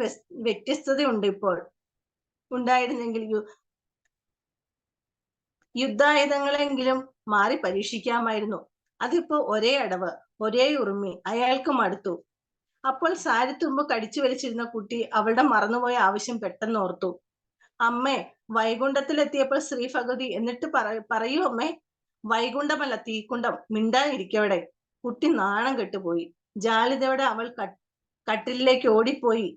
വ്യത്യസ്തതയുണ്ട് ഇപ്പോൾ. ഉണ്ടായിരുന്നെങ്കിൽ യുദ്ധായുധങ്ങളെങ്കിലും മാറി പരീക്ഷിക്കാമായിരുന്നു. അതിപ്പോ ഒരേ അടവ്, ഒരേ ഉറുമി. അയാൾക്ക് മടുത്തു. അപ്പോൾ സാരിത്തുമ്പ് കടിച്ചു വലിച്ചിരുന്ന കുട്ടി അവളുടെ മറന്നുപോയ ആവശ്യം പെട്ടെന്ന് ഓർത്തു. അമ്മേ, വൈകുണ്ഠത്തിലെത്തിയപ്പോൾ ശ്രീ ഭഗവതി എന്നിട്ട് പറയൂ അമ്മേ. വൈകുണ്ഠമല്ല, തീക്കുണ്ടം. മിണ്ടാതിരിക്കവിടെ. കുട്ടി നാണം കെട്ടുപോയി. ജാളിതയോടെ അവൾ കട്ടിലിലേക്ക് ഓടിപ്പോയി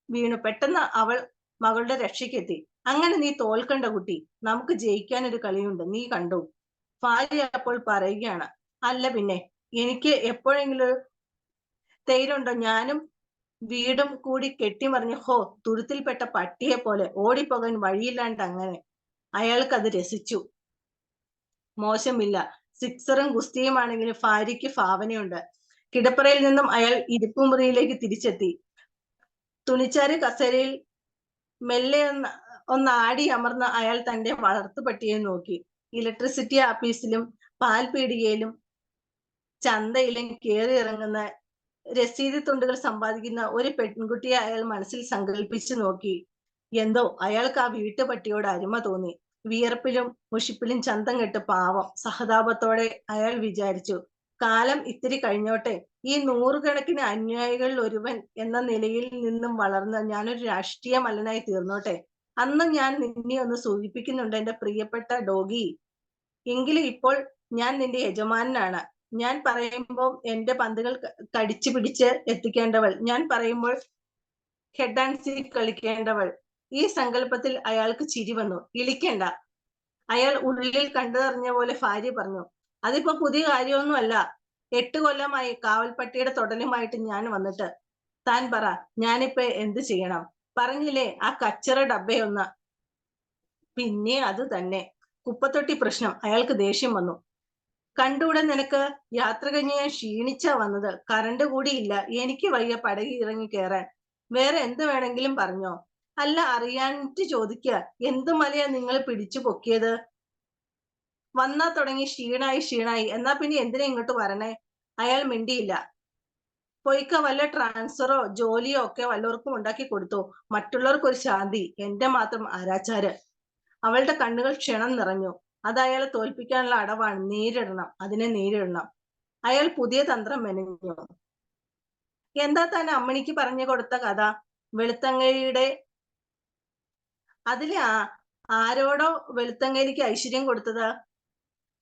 വീണു. പെട്ടെന്ന് അവൾ മകളുടെ രക്ഷയ്ക്കെത്തി. അങ്ങനെ നീ തോൽക്കണ്ട കുട്ടി, നമുക്ക് ജയിക്കാൻ ഒരു കളിയുണ്ട്, നീ കണ്ടു. ഭാര്യ അപ്പോൾ പറയുകയാണ്. അല്ല പിന്നെ, എനിക്ക് എപ്പോഴെങ്കിലും തൈരുണ്ടോ? ഞാനും വീടും കൂടി കെട്ടിമറിഞ്ഞ് ഹോ തുരുത്തിൽപ്പെട്ട പട്ടിയെ പോലെ ഓടിപ്പോകാൻ വഴിയില്ലാണ്ട് അങ്ങനെ. അയാൾക്കത് രസിച്ചു. മോശമില്ല, സിക്സറും ഗുസ്തിയുമാണെങ്കിലും ഭാര്യയ്ക്ക് ഭാവനയുണ്ട്. കിടപ്പറയിൽ നിന്നും അയാൾ ഇരിപ്പുമുറിയിലേക്ക് തിരിച്ചെത്തി. തുണിച്ചാരി കസേരയിൽ മെല്ലെ ഒന്നാടി അമർന്ന അയാൾ തന്റെ വളർത്തുപട്ടിയെ നോക്കി. ഇലക്ട്രിസിറ്റി ആഫീസിലും പാൽപീടികയിലും ചന്തയിലും കയറിയിറങ്ങുന്ന രസീത് തുണ്ടുകൾ സമ്പാദിക്കുന്ന ഒരു പെൺകുട്ടിയെ അയാൾ മനസ്സിൽ സങ്കല്പിച്ചു നോക്കി. എന്തോ അയാൾക്ക് ആ വീട്ടുപട്ടിയോട് അരുമ തോന്നി. വിയർപ്പിലും മുഷിപ്പിലും ചന്തം കെട്ട് പാവം. സഹതാപത്തോടെ അയാൾ വിചാരിച്ചു, കാലം ഇത്തിരി കഴിഞ്ഞോട്ടെ, ഈ നൂറുകണക്കിന് അനുയായികളിൽ ഒരുവൻ എന്ന നിലയിൽ നിന്നും വളർന്ന് ഞാനൊരു രാഷ്ട്രീയ മല്ലനായി തീർന്നോട്ടെ. അന്ന് ഞാൻ നിന്നെ ഒന്ന് സൂചിപ്പിക്കുന്നുണ്ട് എന്റെ പ്രിയപ്പെട്ട ഡോഗി. എങ്കിലും ഇപ്പോൾ ഞാൻ നിന്റെ യജമാനനാണ്. ഞാൻ പറയുമ്പോൾ എന്റെ പന്തുകൾ കടിച്ചു പിടിച്ച് എത്തിക്കേണ്ടവൾ, ഞാൻ പറയുമ്പോൾ ഹെഡ് ആൻഡ് സീറ്റ് കളിക്കേണ്ടവൾ. ഈ സങ്കല്പത്തിൽ അയാൾക്ക് ചിരി വന്നു. ഇളിക്കണ്ട, അയാൾ ഉള്ളിൽ കണ്ടറിഞ്ഞ പോലെ ഭാര്യ പറഞ്ഞു. അതിപ്പോ പുതിയ കാര്യമൊന്നുമല്ല. 8 കൊല്ലമായി കാവൽപ്പട്ടിയുടെ തൊടലുമായിട്ട് ഞാൻ വന്നിട്ട്. താൻ പറ, ഞാനിപ്പോ എന്ത് ചെയ്യണം? പറഞ്ഞില്ലേ ആ കച്ചറ ഡബ്ബയൊന്ന്. പിന്നെ അത് തന്നെ കുപ്പത്തൊട്ടി പ്രശ്നം. അയാൾക്ക് ദേഷ്യം വന്നു. കണ്ടൂടെ നിനക്ക്? യാത്ര കഴിഞ്ഞ് ഞാൻ ക്ഷീണിച്ചാ വന്നത്. കറണ്ട് കൂടിയില്ല. എനിക്ക് വയ്യ പടകിൽ ഇറങ്ങി കയറാൻ. വേറെ എന്ത് വേണമെങ്കിലും പറഞ്ഞോ. അല്ല, അറിയാനിട്ട് ചോദിക്കുക, എന്ത് മലയാ നിങ്ങൾ പിടിച്ചു പൊക്കിയത്? വന്നാ തുടങ്ങി ക്ഷീണായി. എന്നാ പിന്നെ എന്തിനാ ഇങ്ങോട്ട് വരണേ? അയാൾ മിണ്ടിയില്ല. പൊയ്ക്ക, വല്ല ട്രാൻസ്ഫറോ ജോലിയോ ഒക്കെ വല്ലവർക്കും ഉണ്ടാക്കി കൊടുത്തു. മറ്റുള്ളവർക്ക് ഒരു ശാന്തി, എന്റെ മാത്രം ആരാച്ചാര്. അവളുടെ കണ്ണുകൾ ക്ഷണം നിറഞ്ഞു. അത് അയാളെ തോൽപ്പിക്കാനുള്ള അടവാണ്. നേരിടണം, അതിനെ നേരിടണം. അയാൾ പുതിയ തന്ത്രം മെനഞ്ഞു. എന്താ താൻ അമ്മണിക്ക് പറഞ്ഞു കൊടുത്ത കഥ? വെളുത്തങ്ങയുടെ അതിലെ ആരോടോ വെളുത്തങ്ങേരിക്ക് ഐശ്വര്യം കൊടുത്തത്?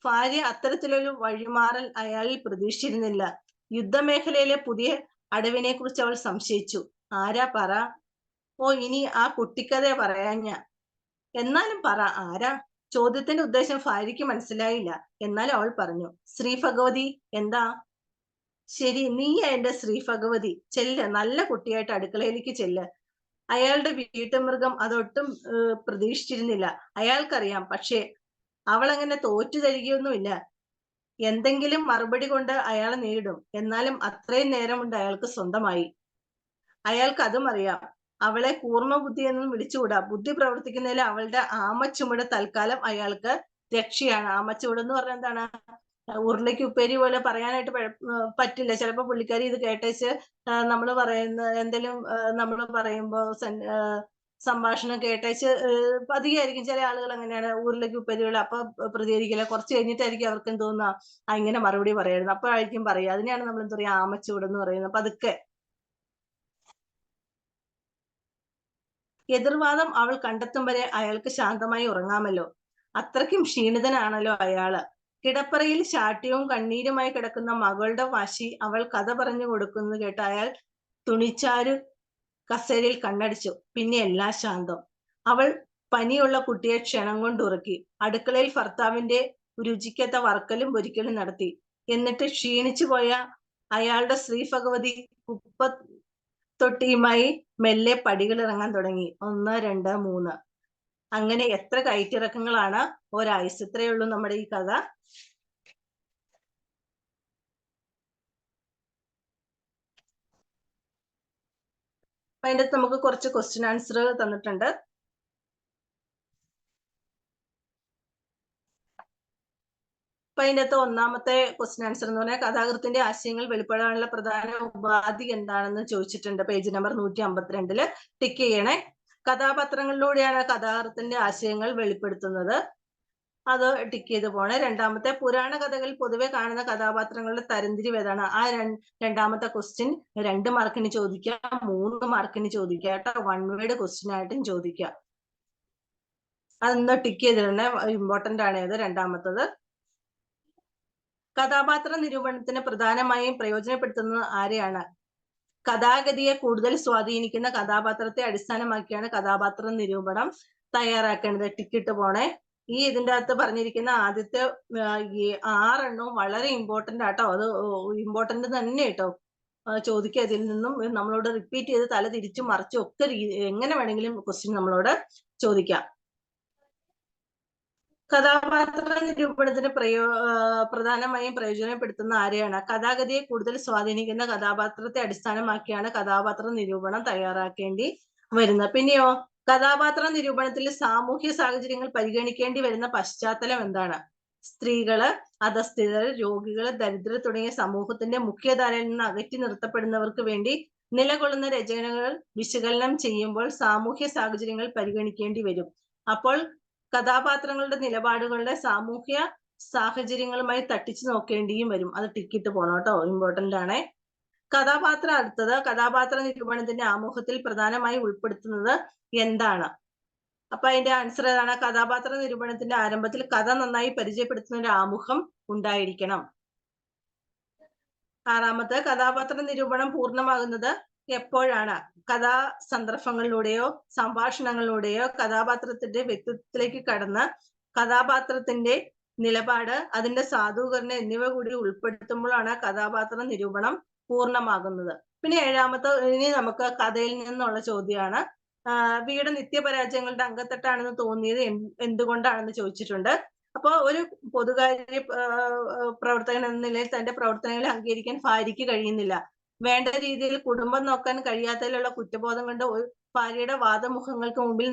ഭാര്യ അത്തരത്തിലൊരു വഴിമാറൽ അയാളിൽ പ്രതീക്ഷിച്ചിരുന്നില്ല. യുദ്ധമേഖലയിലെ പുതിയ അടവിനെ കുറിച്ച് അവൾ സംശയിച്ചു. ആരാ പറ? ഓ, ഇനി ആ കുട്ടിക്കഥ പറയാഞ്ഞ. എന്നാലും പറ, ആരാ? ചോദ്യത്തിന്റെ ഉദ്ദേശം ഭാര്യയ്ക്ക് മനസ്സിലായില്ല. എന്നാലും അവൾ പറഞ്ഞു, ശ്രീ ഭഗവതി. എന്താ? ശരി, നീ എന്റെ ശ്രീ ഭഗവതി. ചെല്ല്, നല്ല കുട്ടിയായിട്ട് അടുക്കളയിലേക്ക് ചെല്ല്. അയാളുടെ വീട്ടുമൃഗം അതൊട്ടും പ്രതീക്ഷിച്ചിരുന്നില്ല. അയാൾക്കറിയാം, പക്ഷേ അവൾ അങ്ങനെ തോറ്റു തരികയൊന്നുമില്ല. എന്തെങ്കിലും മറുപടി കൊണ്ട് അയാളെ നേരിടും. എന്നാലും അത്രയും നേരം കൊണ്ട് അയാൾക്ക് സ്വന്തമായി. അയാൾക്ക് അതും അറിയാം. അവളെ കൂർമ്മ ബുദ്ധി എന്നും വിളിച്ചുകൂടാ. ബുദ്ധി പ്രവർത്തിക്കുന്നതിൽ അവളുടെ ആമച്ചുമട് തൽക്കാലം അയാൾക്ക് രക്ഷയാണ്. ആമച്ചുമട് എന്ന് പറഞ്ഞാൽ എന്താണ്? ഉരുളയ്ക്ക് ഉപ്പേരി പോലെ പറയാനായിട്ട് പറ്റില്ല. ചിലപ്പോ പുള്ളിക്കാരി ഇത് കേട്ടേച്ച് നമ്മൾ പറയുന്ന എന്തെങ്കിലും നമ്മൾ പറയുമ്പോ സംഭാഷണം കേട്ടേച്ച് പതിയായിരിക്കും. ചില ആളുകൾ അങ്ങനെയാണ്, ഉരുളയ്ക്ക് ഉപ്പേരികൾ അപ്പൊ പ്രതികരിക്കില്ല. കുറച്ച് കഴിഞ്ഞിട്ടായിരിക്കും അവർക്ക് തോന്നുക ഇങ്ങനെ മറുപടി പറയായിരുന്നു. അപ്പോഴായിരിക്കും പറയുക. അതിനെയാണ് നമ്മൾ എന്താ പറയുക, ആമച്ചുവട് എന്ന് പറയുന്നത്. പതുക്കെ. എതിർവാദം അവൾ കണ്ടെത്തും വരെ അയാൾക്ക് ശാന്തമായി ഉറങ്ങാമല്ലോ. അത്രയ്ക്കും ക്ഷീണിതനാണല്ലോ അയാള്. കിടപ്പറയിൽ ശാഠ്യവും കണ്ണീരുമായി കിടക്കുന്ന മകളുടെ വാശി അവൾ കഥ പറഞ്ഞു കൊടുക്കുന്നത് കേട്ട് അയാൾ തുണിച്ചാരു കസേരയിൽ കണ്ണടിച്ചു. പിന്നെ എല്ലാം ശാന്തം. അവൾ പനിയുള്ള കുട്ടിയെ ക്ഷണം കൊണ്ട് ഉറക്കി. അടുക്കളയിൽ ഭർത്താവിന്റെ രുചിക്കത്ത വറക്കലും പൊരിക്കലും നടത്തി. എന്നിട്ട് ക്ഷീണിച്ചു പോയ അയാളുടെ ശ്രീ ഭഗവതി തൊട്ടിയുമായി മെല്ലെ പടികൾ ഇറങ്ങാൻ തുടങ്ങി. 1, 2, 3. അങ്ങനെ എത്ര കയറ്റിറക്കങ്ങളാണ് ഒരായുസ്. ഇത്രയേ ഉള്ളൂ നമ്മുടെ ഈ കഥ. അതിൻ്റെ അകത്ത് നമുക്ക് കുറച്ച് ക്വസ്റ്റ്യൻ ആൻസർ തന്നിട്ടുണ്ട്. അപ്പൊ അതിൻ്റെ അകത്ത് ഒന്നാമത്തെ ക്വസ്റ്റ്യൻ ആൻസർ എന്ന് പറഞ്ഞാൽ കഥാകൃത്തിന്റെ ആശയങ്ങൾ വെളിപ്പെടാനുള്ള പ്രധാന ഉപാധി എന്താണെന്ന് ചോദിച്ചിട്ടുണ്ട്. പേജ് നമ്പർ 152 ടിക്ക് ചെയ്യണേ. കഥാപാത്രങ്ങളിലൂടെയാണ് കഥാകൃത്തിന്റെ ആശയങ്ങൾ വെളിപ്പെടുത്തുന്നത്. അത് ടിക്ക് ചെയ്ത് പോണേ. രണ്ടാമത്തെ, പുരാണ കഥകളിൽ പൊതുവെ കാണുന്ന കഥാപാത്രങ്ങളുടെ തരംതിരിവ് ഏതാണ്? ആ രണ്ടാമത്തെ ക്വസ്റ്റ്യൻ 2 മാർക്കിന് ചോദിക്കാം, 3 മാർക്കിന് ചോദിക്കാം കേട്ടോ. 1 വേർഡ് ക്വസ്റ്റ്യൻ ആയിട്ടും ചോദിക്കാം. അതൊന്ന് ടിക്ക് ചെയ്തിടണേ, ഇമ്പോർട്ടന്റ് ആണ്. ഇത് രണ്ടാമത്തത്. കഥാപാത്ര നിരൂപണത്തിന് പ്രധാനമായും പ്രയോജനപ്പെടുത്തുന്നത് ആരെയാണ്? കഥാഗതിയെ കൂടുതൽ സ്വാധീനിക്കുന്ന കഥാപാത്രത്തെ അടിസ്ഥാനമാക്കിയാണ് കഥാപാത്ര നിരൂപണം തയ്യാറാക്കേണ്ടത്. ടിക്കിട്ട് പോണേ. ഇതിന്റെ അകത്ത് പറഞ്ഞിരിക്കുന്ന ആദ്യത്തെ 6 എണ്ണവും വളരെ ഇമ്പോർട്ടന്റ് ആട്ടോ. അത് ഇമ്പോർട്ടന്റ് തന്നെ കേട്ടോ. ചോദിക്കുക. ഇതിൽ നിന്നും നമ്മളോട് റിപ്പീറ്റ് ചെയ്ത് തല തിരിച്ചും മറിച്ചും ഒക്കെ എങ്ങനെ വേണമെങ്കിലും ക്വസ്റ്റ്യൻ നമ്മളോട് ചോദിക്കാം. കഥാപാത്ര നിരൂപണത്തിന് പ്രധാനമായും പ്രയോജനപ്പെടുത്തുന്ന ആരെയാണ്? കഥാഗതിയെ കൂടുതൽ സ്വാധീനിക്കുന്ന കഥാപാത്രത്തെ അടിസ്ഥാനമാക്കിയാണ് കഥാപാത്ര നിരൂപണം തയ്യാറാക്കേണ്ടി വരുന്നത്. പിന്നെയോ കഥാപാത്ര നിരൂപണത്തിൽ സാമൂഹ്യ സാഹചര്യങ്ങൾ പരിഗണിക്കേണ്ടി വരുന്ന പശ്ചാത്തലം എന്താണ്? സ്ത്രീകള്, അധസ്ഥിതർ, രോഗികൾ, ദരിദ്രർ തുടങ്ങിയ സമൂഹത്തിന്റെ മുഖ്യധാരയിൽ നിന്ന് അകറ്റി നിർത്തപ്പെടുന്നവർക്ക് വേണ്ടി നിലകൊള്ളുന്ന രചനകൾ വിശകലനം ചെയ്യുമ്പോൾ സാമൂഹ്യ സാഹചര്യങ്ങൾ പരിഗണിക്കേണ്ടി വരും. അപ്പോൾ കഥാപാത്രങ്ങളുടെ നിലപാടുകളുടെ സാമൂഹ്യ സാഹചര്യങ്ങളുമായി തട്ടിച്ചു നോക്കേണ്ടിയും വരും. അത് ടിക്കിട്ട് പോണം കേട്ടോ, ഇമ്പോർട്ടന്റ് ആണ്. അടുത്തത് കഥാപാത്ര നിരൂപണത്തിന്റെ ആമുഖത്തിൽ പ്രധാനമായി ഉൾപ്പെടുത്തുന്നത് എന്താണ്? അപ്പൊ അതിന്റെ ആൻസർ ഏതാണ്? കഥാപാത്ര നിരൂപണത്തിന്റെ ആരംഭത്തിൽ കഥ നന്നായി പരിചയപ്പെടുത്തുന്ന ഒരു ആമുഖം ഉണ്ടായിരിക്കണം. 6 കഥാപാത്ര നിരൂപണം പൂർണ്ണമാകുന്നത് എപ്പോഴാണ്? സന്ദർഭങ്ങളിലൂടെയോ സംഭാഷണങ്ങളിലൂടെയോ കഥാപാത്രത്തിന്റെ വ്യക്തിത്വത്തിലേക്ക് കടന്ന് കഥാപാത്രത്തിന്റെ നിലപാട്, അതിന്റെ സാധൂകരണം എന്നിവ കൂടി ഉൾപ്പെടുത്തുമ്പോഴാണ് കഥാപാത്ര നിരൂപണം പൂർണ്ണമാകുന്നത്. പിന്നെ 7 ഇനി നമുക്ക് കഥയിൽ നിന്നുള്ള ചോദ്യമാണ്. വീട് നിത്യപരാജയങ്ങളുടെ അങ്കത്തട്ടാണെന്ന് തോന്നിയത് എന്തുകൊണ്ടാണെന്ന് ചോദിച്ചിട്ടുണ്ട്. അപ്പൊ ഒരു പൊതുകാര്യ പ്രവർത്തകൻ എന്ന നിലയിൽ തന്റെ പ്രവർത്തനങ്ങളെ അംഗീകരിക്കാൻ ഭാര്യയ്ക്ക് കഴിയുന്നില്ല. വേണ്ട രീതിയിൽ കുടുംബം നോക്കാൻ കഴിയാത്തതിലുള്ള കുറ്റബോധം കൊണ്ട് ഭാര്യയുടെ വാദമുഖങ്ങൾക്ക് മുമ്പിൽ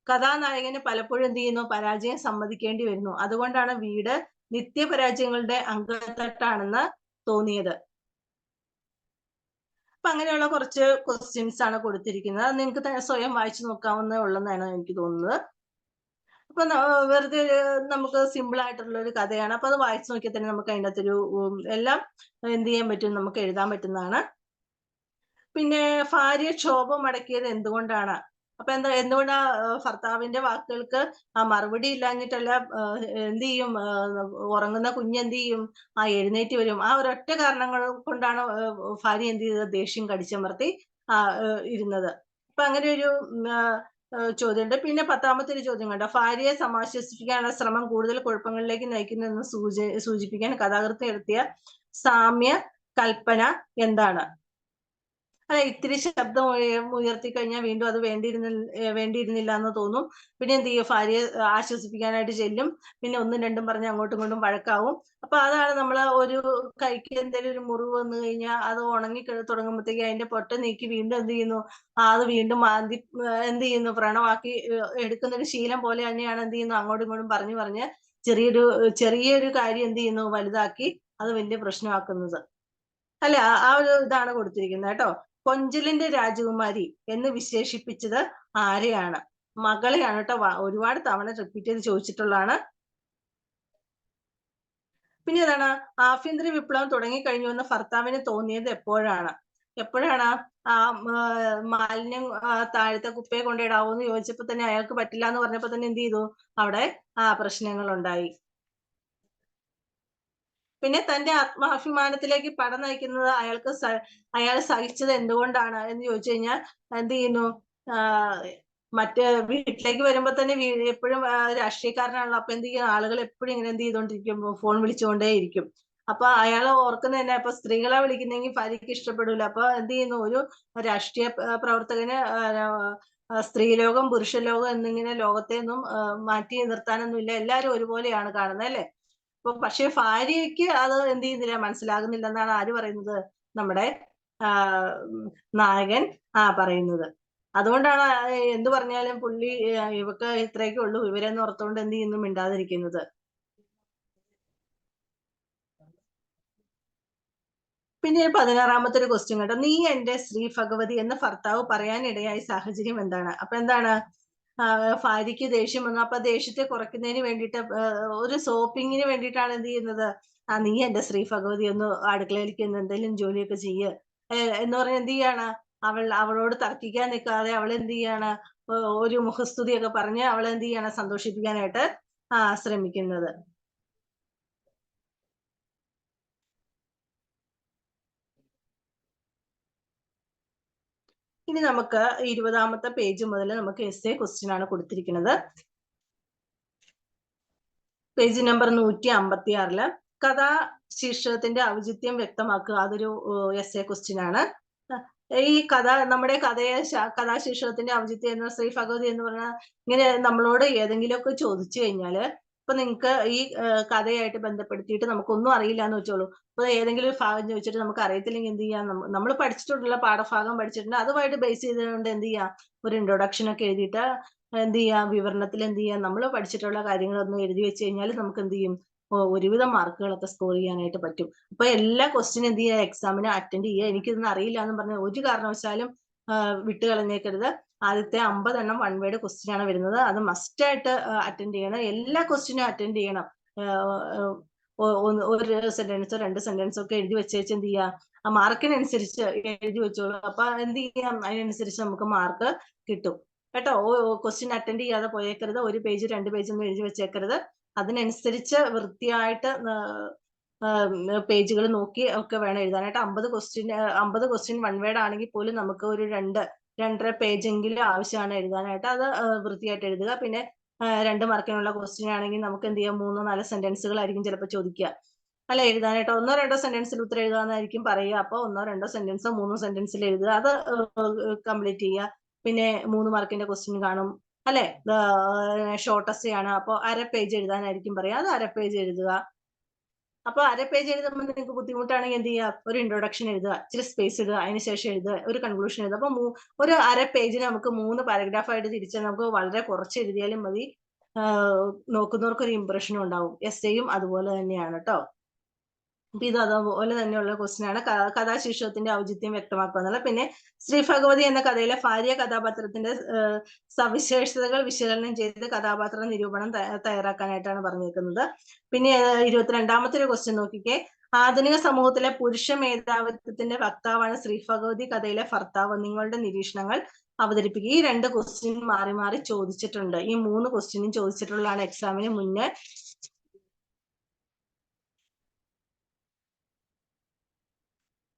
കഥാനായകന് പലപ്പോഴും എന്ത് ചെയ്യുന്നു? പരാജയം സമ്മതിക്കേണ്ടി വരുന്നു. അതുകൊണ്ടാണ് വീട് നിത്യപരാജയങ്ങളുടെ അങ്കത്തട്ടാണെന്ന് തോന്നിയത്. അപ്പൊ അങ്ങനെയുള്ള കുറച്ച് ക്വസ്റ്റ്യൻസ് ആണ് കൊടുത്തിരിക്കുന്നത്. അത് നിങ്ങൾക്ക് സ്വയം വായിച്ചു നോക്കാവുന്ന ഉള്ളതെന്നാണ് എനിക്ക് തോന്നുന്നത്. അപ്പൊ വെറുതെ നമുക്ക് സിമ്പിൾ ആയിട്ടുള്ള ഒരു കഥയാണ്. അപ്പൊ അത് വായിച്ചു നോക്കിയാൽ തന്നെ നമുക്ക് അതിൻ്റെ അകത്തൊരു എല്ലാം എന്ത് ചെയ്യാൻ പറ്റും? നമുക്ക് എഴുതാൻ പറ്റുന്നതാണ്. പിന്നെ ഭാര്യ ക്ഷോഭം അടക്കിയത് എന്തുകൊണ്ടാണ്? അപ്പൊ എന്തുകൊണ്ടാ ഭർത്താവിന്റെ വാക്കുകൾക്ക് മറുപടി ഇല്ലാഞ്ഞിട്ടല്ല, എന്ത് ചെയ്യും? ഉറങ്ങുന്ന കുഞ്ഞെന്ത് ചെയ്യും? എഴുന്നേറ്റ് വരും. ആ ഒരൊറ്റ കാരണങ്ങൾ കൊണ്ടാണ് ഭാര്യ എന്ത് ചെയ്തത്? ദേഷ്യം കടിച്ചമർത്തി ഇരുന്നത്. അപ്പൊ അങ്ങനെ ഒരു ചോദ്യമുണ്ട്. പിന്നെ 10 ഒരു ചോദ്യം കണ്ടോ? ഭാര്യയെ സമാശ്വസിപ്പിക്കാനുള്ള ശ്രമം കൂടുതൽ കുഴപ്പങ്ങളിലേക്ക് നയിക്കുന്നതെന്ന് സൂചിപ്പിക്കാൻ കഥാകൃത്ത് നടത്തിയ സാമ്യ കൽപ്പന എന്താണ്? അല്ല, ഇത്തിരി ശബ്ദം ഉയർത്തി കഴിഞ്ഞാൽ വീണ്ടും അത് വേണ്ടിയിരുന്നില്ല എന്ന് തോന്നും. പിന്നെ എന്ത് ചെയ്യും? ഭാര്യയെ ആശ്വസിപ്പിക്കാനായിട്ട് ചെല്ലും. പിന്നെ 1ഉം 2ഉം പറഞ്ഞ് അങ്ങോട്ടും ഇങ്ങോട്ടും വഴക്കാവും. അപ്പൊ അതാണ് നമ്മൾ ഒരു കൈക്ക് എന്തെങ്കിലും ഒരു മുറിവ് വന്നു കഴിഞ്ഞാൽ അത് ഉണങ്ങി തുടങ്ങുമ്പോഴത്തേക്ക് അതിന്റെ പൊട്ട നീക്കി വീണ്ടും എന്ത് ചെയ്യുന്നു? അത് വീണ്ടും മാന്തി എന്ത് ചെയ്യുന്നു? വ്രണമാക്കി എടുക്കുന്ന ഒരു ശീലം പോലെ തന്നെയാണ് എന്ത് ചെയ്യുന്നു? അങ്ങോട്ടും ഇങ്ങോട്ടും പറഞ്ഞ് ചെറിയൊരു കാര്യം എന്ത് ചെയ്യുന്നു? വലുതാക്കി അത് വലിയ പ്രശ്നമാക്കുന്നത്. അല്ല, ആ ഒരു ഇതാണ് കൊടുത്തിരിക്കുന്നത് കേട്ടോ. കൊഞ്ചലിന്റെ രാജകുമാരി എന്ന് വിശേഷിപ്പിച്ചത് ആരെയാണ്? മകളെയാണ് കേട്ടോ. ഒരുപാട് തവണ റിപ്പീറ്റ് ചെയ്ത് ചോദിച്ചിട്ടുള്ളതാണ്. പിന്നെ ഏതാണ്? ആഭ്യന്തര വിപ്ലവം തുടങ്ങിക്കഴിഞ്ഞു എന്ന് ഭർത്താവിന് തോന്നിയത് എപ്പോഴാണ്? ആ മാലിന്യം താഴത്തെ കുപ്പയെ കൊണ്ടിടാവോ എന്ന് ചോദിച്ചപ്പോ തന്നെ അയാൾക്ക് പറ്റില്ല എന്ന് പറഞ്ഞപ്പോ തന്നെ എന്ത് ചെയ്തു? അവിടെ പ്രശ്നങ്ങൾ ഉണ്ടായി. പിന്നെ തന്റെ ആത്മാഭിമാനത്തിലേക്ക് പട നയിക്കുന്നത് അയാൾ സഹിച്ചത് എന്തുകൊണ്ടാണ് എന്ന് ചോദിച്ചു കഴിഞ്ഞാൽ എന്ത് ചെയ്യുന്നു? മറ്റേ വീട്ടിലേക്ക് വരുമ്പോ തന്നെ എപ്പോഴും രാഷ്ട്രീയക്കാരനാണല്ലോ. അപ്പൊ എന്ത് ചെയ്യും? ആളുകൾ എപ്പോഴും ഇങ്ങനെ എന്ത് ചെയ്തോണ്ടിരിക്കും? ഫോൺ വിളിച്ചുകൊണ്ടേയിരിക്കും. അപ്പൊ അയാൾ ഓർക്കുന്ന തന്നെ, അപ്പൊ സ്ത്രീകളെ വിളിക്കുന്നെങ്കിൽ ഭാര്യയ്ക്ക് ഇഷ്ടപ്പെടില്ല. അപ്പൊ എന്ത് ചെയ്യുന്നു? ഒരു രാഷ്ട്രീയ പ്രവർത്തകന് സ്ത്രീലോകം പുരുഷലോകം എന്നിങ്ങനെ ലോകത്തെ ഒന്നും മാറ്റി നിർത്താനൊന്നുമില്ല. എല്ലാവരും ഒരുപോലെയാണ് കാണുന്നത്, അല്ലേ? പക്ഷെ ഭാര്യയ്ക്ക് അത് എന്ത് ചെയ്യുന്നില്ല? മനസ്സിലാകുന്നില്ലെന്നാണ് ആര് പറയുന്നത്? നമ്മുടെ നായകൻ പറയുന്നത്. അതുകൊണ്ടാണ് എന്ത് പറഞ്ഞാലും പുള്ളി ഇവക്ക് ഇത്രയൊക്കെ ഉള്ളൂ വിവരെന്ന് ഓർത്തുകൊണ്ട് എന്ത് ചെയ്യുന്നു? മിണ്ടാതിരിക്കുന്നത്. പിന്നെ 16 ഒരു ക്വസ്റ്റ്യൻ കേട്ടോ. നീ എന്റെ ശ്രീ ഭഗവതി എന്ന് ഭർത്താവ് പറയാനിടയായ സാഹചര്യം എന്താണ്? അപ്പൊ എന്താണ്? ഭാര്യയ്ക്ക് ദേഷ്യം വന്നു. അപ്പൊ ദേഷ്യത്തെ കുറയ്ക്കുന്നതിന് വേണ്ടിയിട്ട് ഒരു സോപ്പിങ്ങിന് വേണ്ടിയിട്ടാണ് എന്ത് ചെയ്യുന്നത്? നീ എന്റെ ശ്രീ ഭഗവതി ഒന്ന് അടുക്കളയിലേക്ക് എന്തെങ്കിലും ജോലിയൊക്കെ ചെയ്യ് എന്ന് പറഞ്ഞ് എന്ത് ചെയ്യാണ്? അവളോട് തർക്കിക്കാൻ നിൽക്കാതെ അവൾ എന്ത് ചെയ്യാണ്? ഒരു മുഖസ്തുതിയൊക്കെ പറഞ്ഞ് അവളെ എന്ത് ചെയ്യാണ്? സന്തോഷിപ്പിക്കാനായിട്ട് ശ്രമിക്കുന്നത്. ഇനി നമുക്ക് 20 പേജ് മുതൽ നമുക്ക് എസ്സേ ക്വസ്റ്റ്യൻ ആണ് കൊടുത്തിരിക്കുന്നത്. Page number 156. കഥാശീർഷകത്തിന്റെ ഔചിത്യം വ്യക്തമാക്കുക. അതൊരു എസ്സേ ക്വസ്റ്റ്യൻ ആണ്. ഈ നമ്മുടെ കഥാശീർഷകത്തിന്റെ ഔചിത്യം എന്ന ശ്രീ ഭഗവതി എന്ന് പറഞ്ഞ ഇങ്ങനെ നമ്മളോട് ഏതെങ്കിലുമൊക്കെ ചോദിച്ചു കഴിഞ്ഞാല്, ഇപ്പൊ നിങ്ങക്ക് ഈ കഥയായിട്ട് ബന്ധപ്പെടുത്തിയിട്ട് നമുക്കൊന്നും അറിയില്ല എന്ന് വെച്ചോളൂ. ഇപ്പൊ ഏതെങ്കിലും ഒരു ഭാഗം ചോദിച്ചിട്ട് നമുക്ക് അറിയത്തില്ലെങ്കിൽ എന്ത് ചെയ്യാം? നമ്മൾ പഠിച്ചിട്ടുള്ള പാഠഭാഗം പഠിച്ചിട്ടുണ്ട്. അതുമായിട്ട് ബേസ് ചെയ്തുകൊണ്ട് എന്ത് ചെയ്യാം? ഒരു ഇൻട്രൊഡക്ഷൻ ഒക്കെ എഴുതിയിട്ട് എന്ത് ചെയ്യാം? വിവരണത്തിൽ എന്ത് ചെയ്യാം? നമ്മൾ പഠിച്ചിട്ടുള്ള കാര്യങ്ങളൊന്നും എഴുതി വെച്ച് കഴിഞ്ഞാൽ നമുക്ക് എന്ത് ചെയ്യും? ഒരുവിധം മാർക്കുകളൊക്കെ സ്കോർ ചെയ്യാനായിട്ട് പറ്റും. അപ്പൊ എല്ലാ ക്വസ്റ്റ്യനും എന്ത് ചെയ്യുക? എക്സാമിന് അറ്റൻഡ് ചെയ്യുക. എനിക്കിതൊന്നും അറിയില്ല എന്ന് പറഞ്ഞ് ഒരു കാരണവശാലും വിട്ട് കളഞ്ഞേക്കരുത്. ആദ്യത്തെ 50 എണ്ണം വൺ വേർഡ് ക്വസ്റ്റ്യൻ ആണ് വരുന്നത്. അത് മസ്റ്റ് ആയിട്ട് അറ്റൻഡ് ചെയ്യണം. എല്ലാ ക്വസ്റ്റ്യനും അറ്റൻഡ് ചെയ്യണം. ഒരു സെന്റൻസോ 2 സെന്റൻസോ ഒക്കെ എഴുതി വെച്ചേച്ച് എന്ത് ചെയ്യുക? ആ മാർക്കിനനുസരിച്ച് എഴുതി വെച്ചോളൂ. അപ്പൊ എന്ത് ചെയ്യാം? അതിനനുസരിച്ച് നമുക്ക് മാർക്ക് കിട്ടും കേട്ടോ. ക്വസ്റ്റ്യൻ അറ്റൻഡ് ചെയ്യാതെ പോയേക്കരുത്. 1 പേജ് 2 പേജ് ഒന്നും എഴുതി വെച്ചേക്കരുത്. അതിനനുസരിച്ച് വൃത്തിയായിട്ട് പേജുകൾ നോക്കി ഒക്കെ വേണം എഴുതാനായിട്ട്. 50 ക്വസ്റ്റ്യൻ വൺ വേർഡ് ആണെങ്കിൽ പോലും നമുക്ക് ഒരു 2-2.5 പേജെങ്കിലും ആവശ്യമാണ് എഴുതാനായിട്ട്. അത് വൃത്തിയായിട്ട് എഴുതുക. പിന്നെ 2 മാർക്കിനുള്ള ക്വസ്റ്റ്യൻ ആണെങ്കിൽ നമുക്ക് എന്ത് ചെയ്യാം? 3-4 സെന്റൻസുകളായിരിക്കും ചിലപ്പോൾ ചോദിക്കുക അല്ലെ എഴുതാനായിട്ട്. 1-2 സെന്റൻസിൽ ഉത്തരം എഴുതാന്നായിരിക്കും പറയുക. അപ്പൊ 1-2 സെന്റൻസോ 3 സെന്റൻസിൽ എഴുതുക. അത് കംപ്ലീറ്റ് ചെയ്യുക. പിന്നെ 3 മാർക്കിന്റെ ക്വസ്റ്റ്യൻ കാണും അല്ലെ. ഷോർട്ട് എസ്സേ ആണ്. അപ്പൊ 1/2 പേജ് എഴുതാനായിരിക്കും പറയുക. അത് 1/2 പേജ് എഴുതുക. അപ്പൊ 1/2 പേജ് എഴുതുമ്പോൾ നിങ്ങൾക്ക് ബുദ്ധിമുട്ടാണെങ്കിൽ എന്ത് ചെയ്യുക? ഒരു ഇൻട്രൊഡക്ഷൻ എഴുതുക, ഇച്ചിരി സ്പേസ് ഇടുക, അതിനുശേഷം എഴുതുക, ഒരു കൺക്ലൂഷൻ എഴുതുക. അപ്പൊ ഒരു 1/2 പേജിന് നമുക്ക് 3 പാരഗ്രാഫ് ആയിട്ട് തിരിച്ചാൽ നമുക്ക് വളരെ കുറച്ച് എഴുതിയാലും മതി. നോക്കുന്നവർക്ക് ഒരു ഇംപ്രഷനും ഉണ്ടാവും. എസ്സേയും അതുപോലെ തന്നെയാണ് കേട്ടോ. അപ്പൊ ഇത് അതുപോലെ തന്നെയുള്ള ക്വസ്റ്റ്യൻ ആണ്. കഥാശീർഷകത്തിന്റെ ഔചിത്യം വ്യക്തമാക്കുക എന്നുള്ളത്. പിന്നെ ശ്രീ ഭഗവതി എന്ന കഥയിലെ ഭാര്യ കഥാപാത്രത്തിന്റെ സവിശേഷതകൾ വിശകലനം ചെയ്ത് കഥാപാത്ര നിരൂപണം തയ്യാറാക്കാനായിട്ടാണ് പറഞ്ഞിരിക്കുന്നത്. പിന്നെ 22ാമത്തെ ഒരു ക്വസ്റ്റ്യൻ നോക്കിക്കേ. ആധുനിക സമൂഹത്തിലെ പുരുഷ മേധാവിത്വത്തിന്റെ വക്താവാണ് ശ്രീ ഭഗവതി കഥയിലെ ഭർത്താവ്. നിങ്ങളുടെ നിരീക്ഷണങ്ങൾ അവതരിപ്പിക്കുക. ഈ 2 ക്വസ്റ്റ്യൻ മാറി മാറി ചോദിച്ചിട്ടുണ്ട്. ഈ 3 ക്വസ്റ്റ്യനും ചോദിച്ചിട്ടുള്ളതാണ് എക്സാമിന് മുന്നേ.